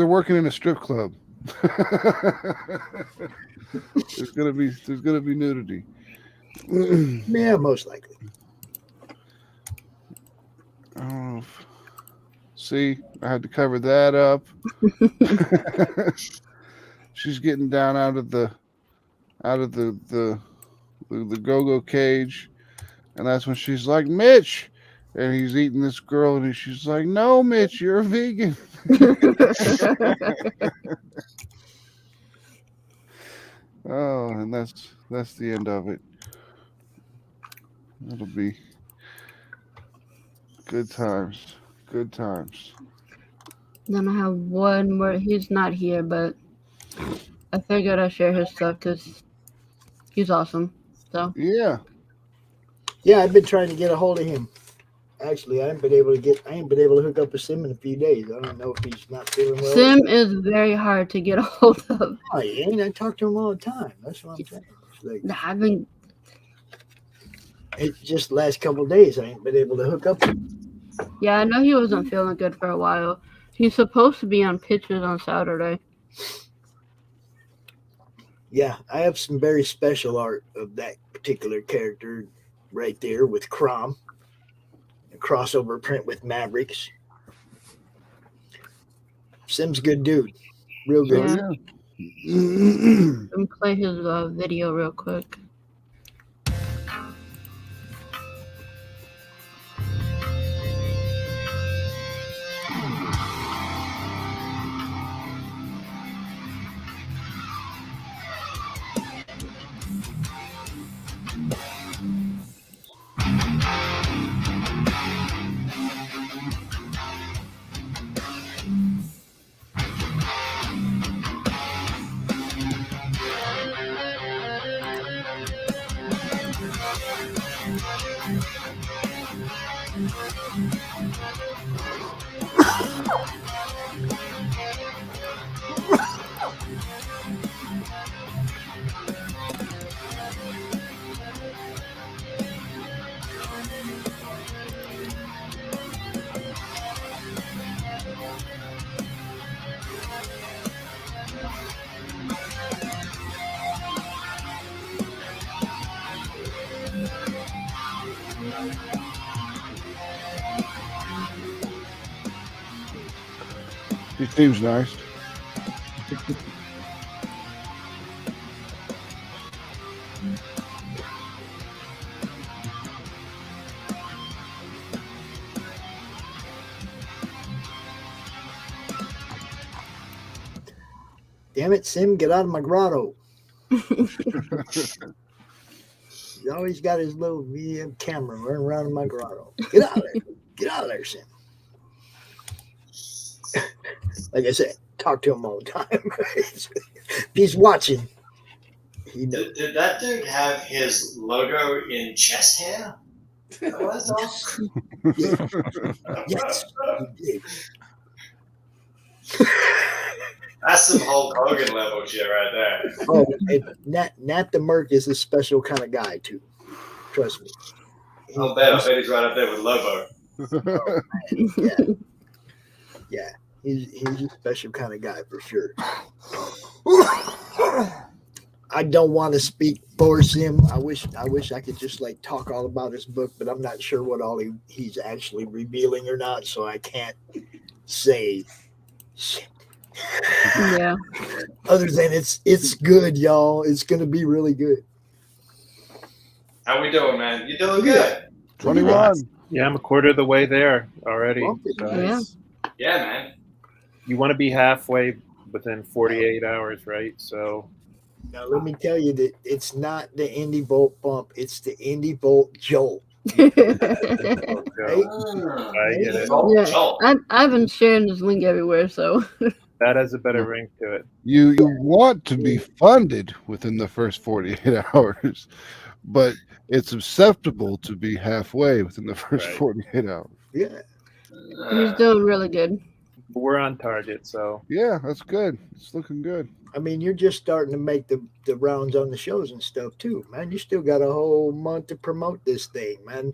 working in a strip club. There's gonna be nudity. Yeah, most likely. Oh, see, I had to cover that up. She's getting down out of the go-go cage, and that's when she's like, Mitch, and he's eating this girl, and she's like, no, Mitch, you're a vegan. Oh, and that's the end of it. That'll be good times. Good times. Then I have one where he's not here, but I figured I'd share his stuff because he's awesome. So Yeah. Yeah, I've been trying to get a hold of him. Actually, I ain't been able to hook up with Sim in a few days. I don't know if he's not feeling well. Sim is very hard to get a hold of. Oh, he ain't. I talk to him all the time. That's what I'm saying. It's like, I've been. It's just the last couple of days I ain't been able to hook up with him. Yeah, I know he wasn't feeling good for a while. He's supposed to be on pitches on Saturday. Yeah, I have some very special art of that particular character right there with Crom. A crossover print with Mavericks. Sim's a good dude. Real good. Yeah. Let me play his video real quick. He seems nice. Damn it, Sim, get out of my grotto. He's always got his little VM camera running around in my grotto. Get out of there. Get out of there, Sim. Like I said, talk to him all the time. He's watching. He knows. Did that dude have his logo in chest hair? Yes. Yes, he did. That's some Hulk Hogan level shit right there. Oh, and Nat the Merc is a special kind of guy too. Trust me. I bet he's right up there with Lobo. Yeah, he's a special kind of guy for sure. I don't want to speak for him. I wish I could just like talk all about his book, but I'm not sure what all he's actually revealing or not, so I can't say shit. Yeah. Other than it's good, y'all. It's gonna be really good. How we doing, man? You doing good? 21. Yeah, I'm a quarter of the way there already. Yeah. Yeah, man. You want to be halfway within 48 hours, right? So Now let me tell you that it's not the Indie Bolt bump; it's the Indie Bolt jolt. I get it. Yeah, I've been sharing this link everywhere, so That has a better ring to it. You want to be funded within the first 48 hours, but it's acceptable to be halfway within the first 48 hours. Yeah. he's doing really good. We're on target, so Yeah, that's good. It's looking good. I mean, you're just starting to make the rounds on the shows and stuff too, man. You still got a whole month to promote this thing, man.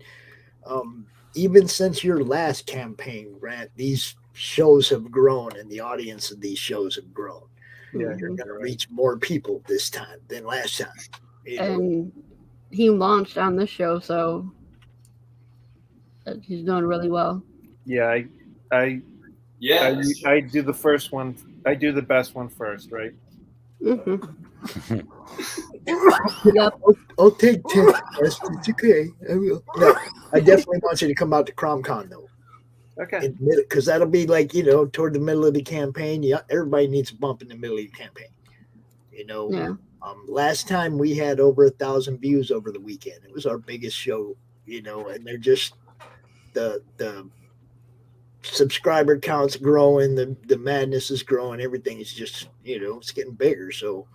Even since your last campaign, Grant, these shows have grown and the audience of these shows have grown. Yeah, you're going to reach more people this time than last time. You know? And he launched on this show, so he's doing really well. yeah, I do the first one. I do the best one first, right? Mm-hmm. Yep. I'll take 10. It's okay. I will. No, I definitely want you to come out to CromCon though. Okay. Because that'll be like, toward the middle of the campaign. Yeah, everybody needs a bump in the middle of your campaign. Yeah. Last time we had over 1,000 views over the weekend. It was our biggest show, and they're just the subscriber count's growing, the madness is growing, everything is just, it's getting bigger. So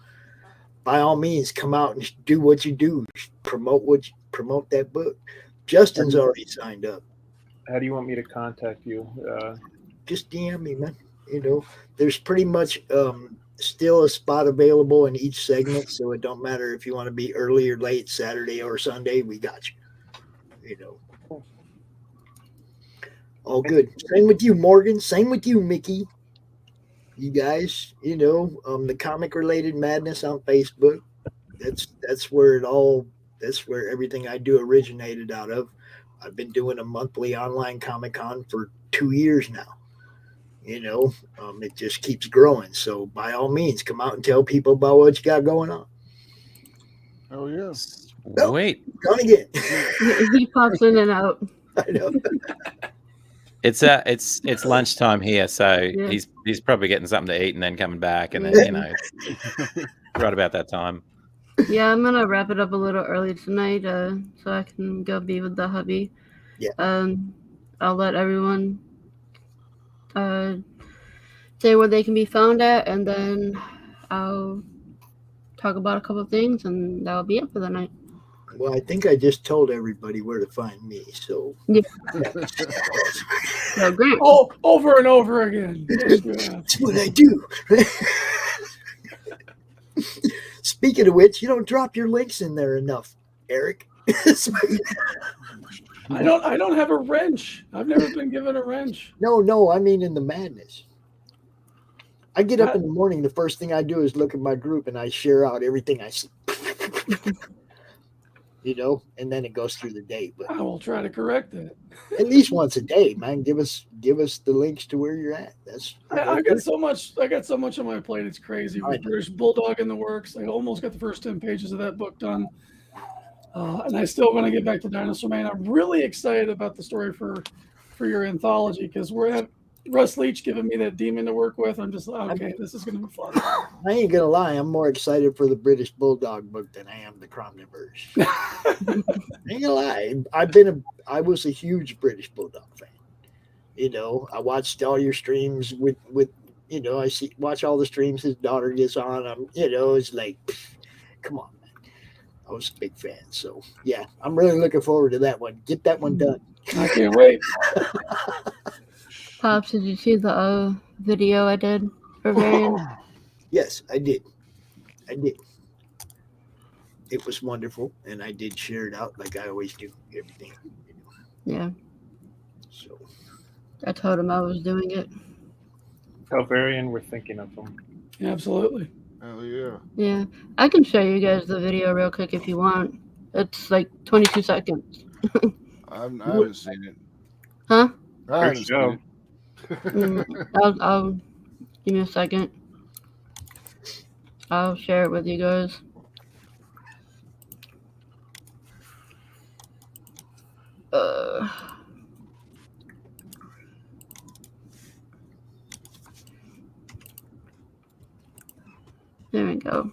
by all means, come out and do what you do. Promote that book. Justin's already signed up. How do you want me to contact you? Just DM me, man. There's pretty much still a spot available in each segment, so it don't matter if you want to be early or late, Saturday or Sunday, we got you. All good. Same with you, Morgan. Same with you, Mickey. You guys, the comic related madness on Facebook. That's where that's where everything I do originated out of. I've been doing a monthly online Comic Con for 2 years now. It just keeps growing. So by all means, come out and tell people about what you got going on. Oh yeah. Wait. Gone again. He pops in and out. I know. It's lunchtime here, so Yeah. he's probably getting something to eat and then coming back, and then right about that time. Yeah, I'm gonna wrap it up a little early tonight, so I can go be with the hubby. Yeah. I'll let everyone say where they can be found at, and then I'll talk about a couple of things, and that'll be it for the night. Well, I think I just told everybody where to find me. So yeah. So Grant. Oh, over and over again. That's what I do. Speaking of which, you don't drop your links in there enough, Eric. I don't have a wrench. I've never been given a wrench. No, I mean in the madness. I get up in the morning, the first thing I do is look at my group and I share out everything I see. And then it goes through the day. But I will try to correct it. At least once a day, man. Give us the links to where you're at. I got so much on my plate. It's crazy. With British Bulldog in the works, I almost got the first 10 pages of that book done. And I still want to get back to Dinosaur Man. I'm really excited about the story for your anthology because we're at Russ Leach giving me that demon to work with. I'm just okay. This is going to be fun. I ain't gonna lie. I'm more excited for the British Bulldog book than I am the Chromoverse. I ain't gonna lie. I was a huge British Bulldog fan. I watched all your streams with watch all the streams his daughter gets on. It's like, come on, man. I was a big fan. So yeah, I'm really looking forward to that one. Get that one done. I can't wait. Pops, did you see the video I did for Varian? Yes, I did. It was wonderful, and I did share it out like I always do. Everything. Yeah. So I told him I was doing it. Tell Varian we're thinking of him. Absolutely. Oh yeah. Yeah, I can show you guys the video real quick if you want. It's like 22 seconds. I haven't seen it. Huh? I haven't seen it. I'll give me a second. I'll share it with you guys. There we go.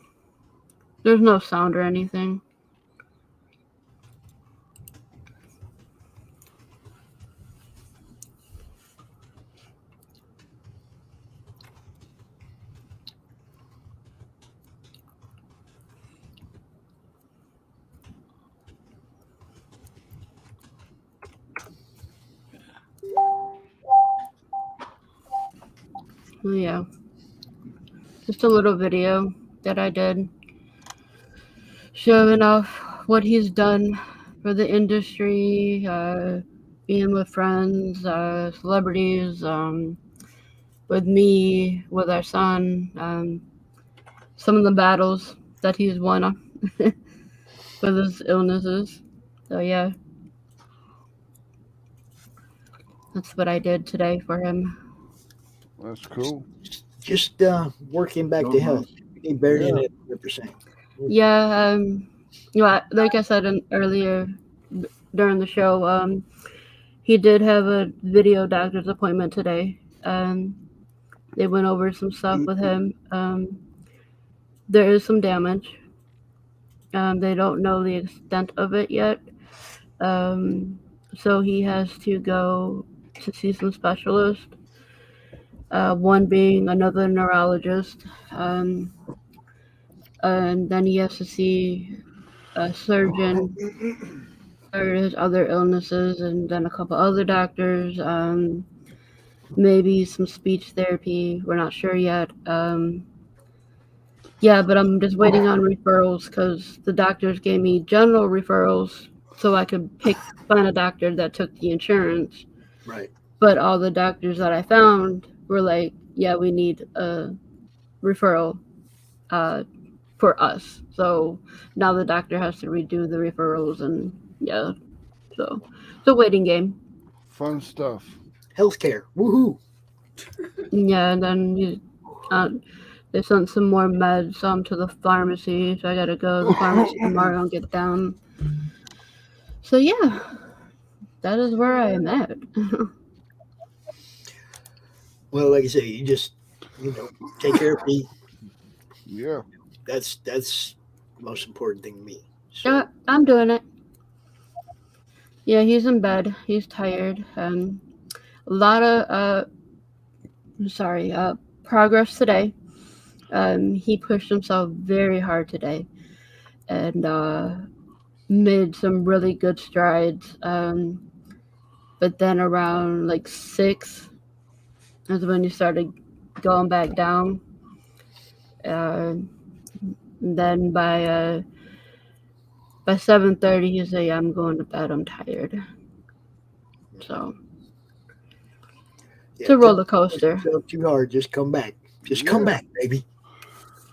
There's no sound or anything. Yeah, just a little video that I did showing off what he's done for the industry, being with friends, celebrities, with me, with our son, some of the battles that he's won with his illnesses. So yeah, that's what I did today for him. That's cool. Just working back to health. He buried it 100%. Yeah, like I said earlier during the show, he did have a video doctor's appointment today. They went over some stuff with him. There is some damage. They don't know the extent of it yet. So he has to go to see some specialists. One being another neurologist, and then he has to see a surgeon for his other illnesses, and then a couple other doctors. Maybe some speech therapy. We're not sure yet. Yeah, but I'm just waiting on referrals because the doctors gave me general referrals so I could find a doctor that took the insurance. Right. But all the doctors that I found were like, yeah, we need a referral for us. So now the doctor has to redo the referrals, and yeah, so it's a waiting game. Fun stuff. Healthcare. Woohoo. Yeah, and then they sent some more meds to the pharmacy, so I gotta go to the pharmacy tomorrow and get them. So yeah, that is where I am at. Well, like I say, you just take care of me. Yeah. That's the most important thing to me. Yeah, I'm doing it. Yeah, he's in bed. He's tired. A lot of progress today. He pushed himself very hard today, and made some really good strides. But then around like 6 is when he started going back down. Then by 7:30, he said, "I'm going to bed. I'm tired." So it's a roller coaster. Too hard. Just come back. Just come back, baby.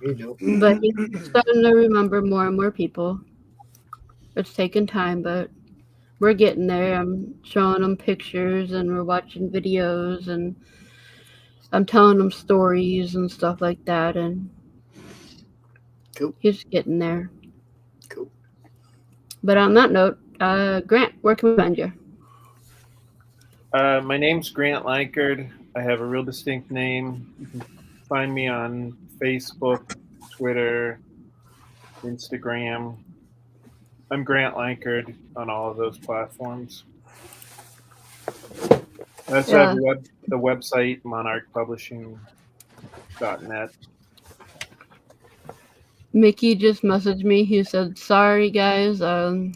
But he's starting to remember more and more people. It's taking time, but we're getting there. I'm showing him pictures, and we're watching videos, and I'm telling him stories and stuff like that, and he's getting there. Cool. But on that note, Grant, where can we find you? My name's Grant Lankard. I have a real distinct name. You can find me on Facebook, Twitter, Instagram. I'm Grant Lankard on all of those platforms. That's the website, monarchpublishing.net. Mickey just messaged me. He said, "Sorry, guys."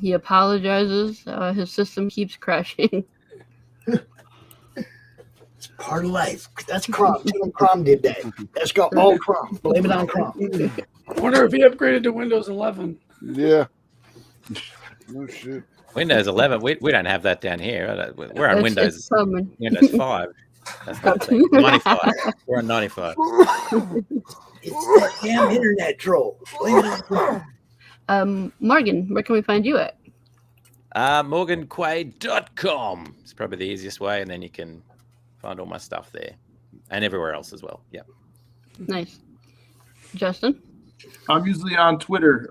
He apologizes. His system keeps crashing. It's part of life. That's Crom. Tell him Crom did that. That's got all Crom. Blame it on Crom. I wonder if he upgraded to Windows 11. Yeah. No shit. Windows 11. We don't have that down here. We're on It's Windows 5. That's nothing. 95. We're on 95. It's that damn internet troll. Blame it on Crom. Morgan, where can we find you at? morganquaid.com. It's probably the easiest way, and then you can find all my stuff there and everywhere else as well. Yeah. Nice. Justin? I'm usually on Twitter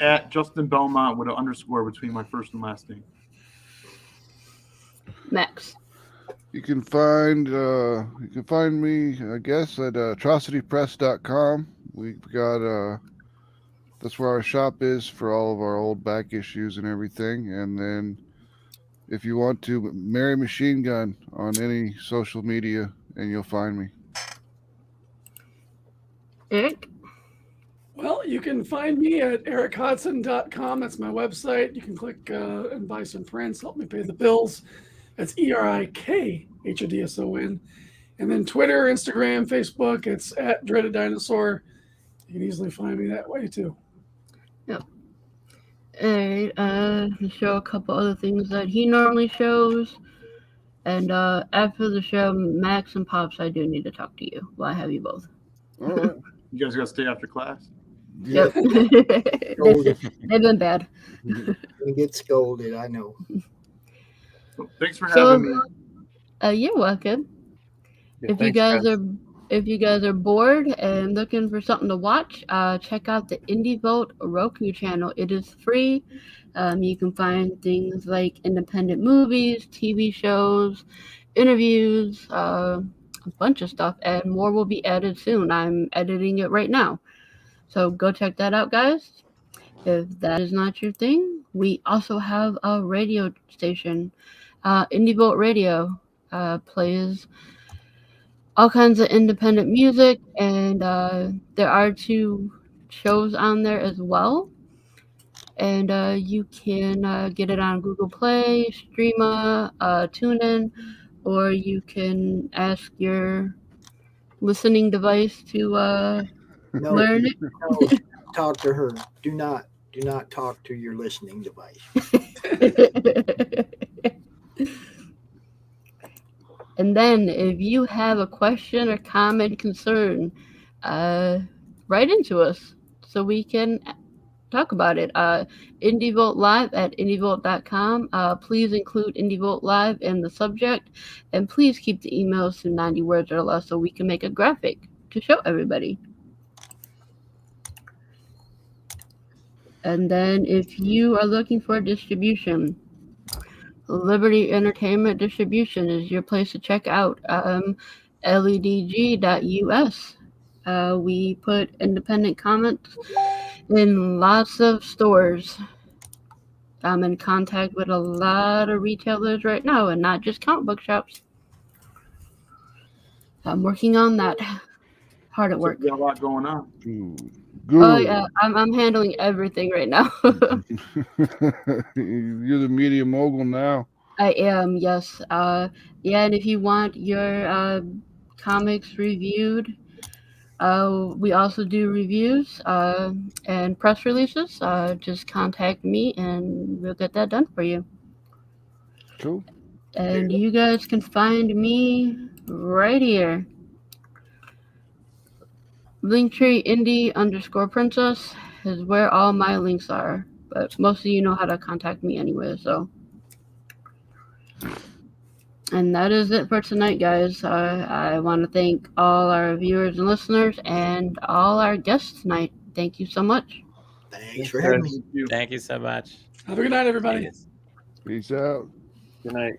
at Justin Belmont with an underscore between my first and last name. Max? You can find me, I guess, at atrocitypress.com. We've got that's where our shop is for all of our old back issues and everything. And then if you want to, Mary Machine Gun on any social media, and you'll find me. Eric? Well, you can find me at erichodson.com. That's my website. You can click and buy some prints, help me pay the bills. That's ERIKHODSON. And then Twitter, Instagram, Facebook, it's at Dreaded Dinosaur. You can easily find me that way too. Yep. Alright, show a couple other things that he normally shows. And after the show, Max and Pops, I do need to talk to you. Well, I have you both. All right. You guys got to stay after class? Yep. They've been bad. We get scolded, I know. Well, thanks for having me. You're welcome. Yeah, If you guys are bored and looking for something to watch, check out the Indie Vote Roku channel. It is free. You can find things like independent movies, TV shows, interviews, a bunch of stuff, and more will be added soon. I'm editing it right now. So go check that out, guys. If that is not your thing, we also have a radio station, Indie Vote Radio. plays all kinds of independent music, and there are 2 shows on there as well. And you can get it on Google Play, Streama, TuneIn, or you can ask your listening device to learn it. No, talk to her. Do not talk to your listening device. And then if you have a question or comment, concern, write into us so we can talk about it. IndieVolt Live at indievolt.com. Please include IndieVolt Live in the subject, and please keep the emails to 90 words or less so we can make a graphic to show everybody. And then if you are looking for distribution, Liberty Entertainment Distribution is your place to check out. ledg.us. We put independent comics in lots of stores. I'm in contact with a lot of retailers right now, and not just comic book shops. I'm working on that. Hard at work. You got a lot going on. Oh yeah, I'm handling everything right now. You're the media mogul now. I am, yes. Yeah, and if you want your comics reviewed, we also do reviews and press releases. Just contact me and we'll get that done for you. Cool. And you guys can find me right here. Linktree indie_princess is where all my links are. But most of you know how to contact me anyway, so. And that is it for tonight, guys. I want to thank all our viewers and listeners and all our guests tonight. Thank you so much. Thanks for having me. Thank you so much. Have a good night, everybody. Peace out. Good night.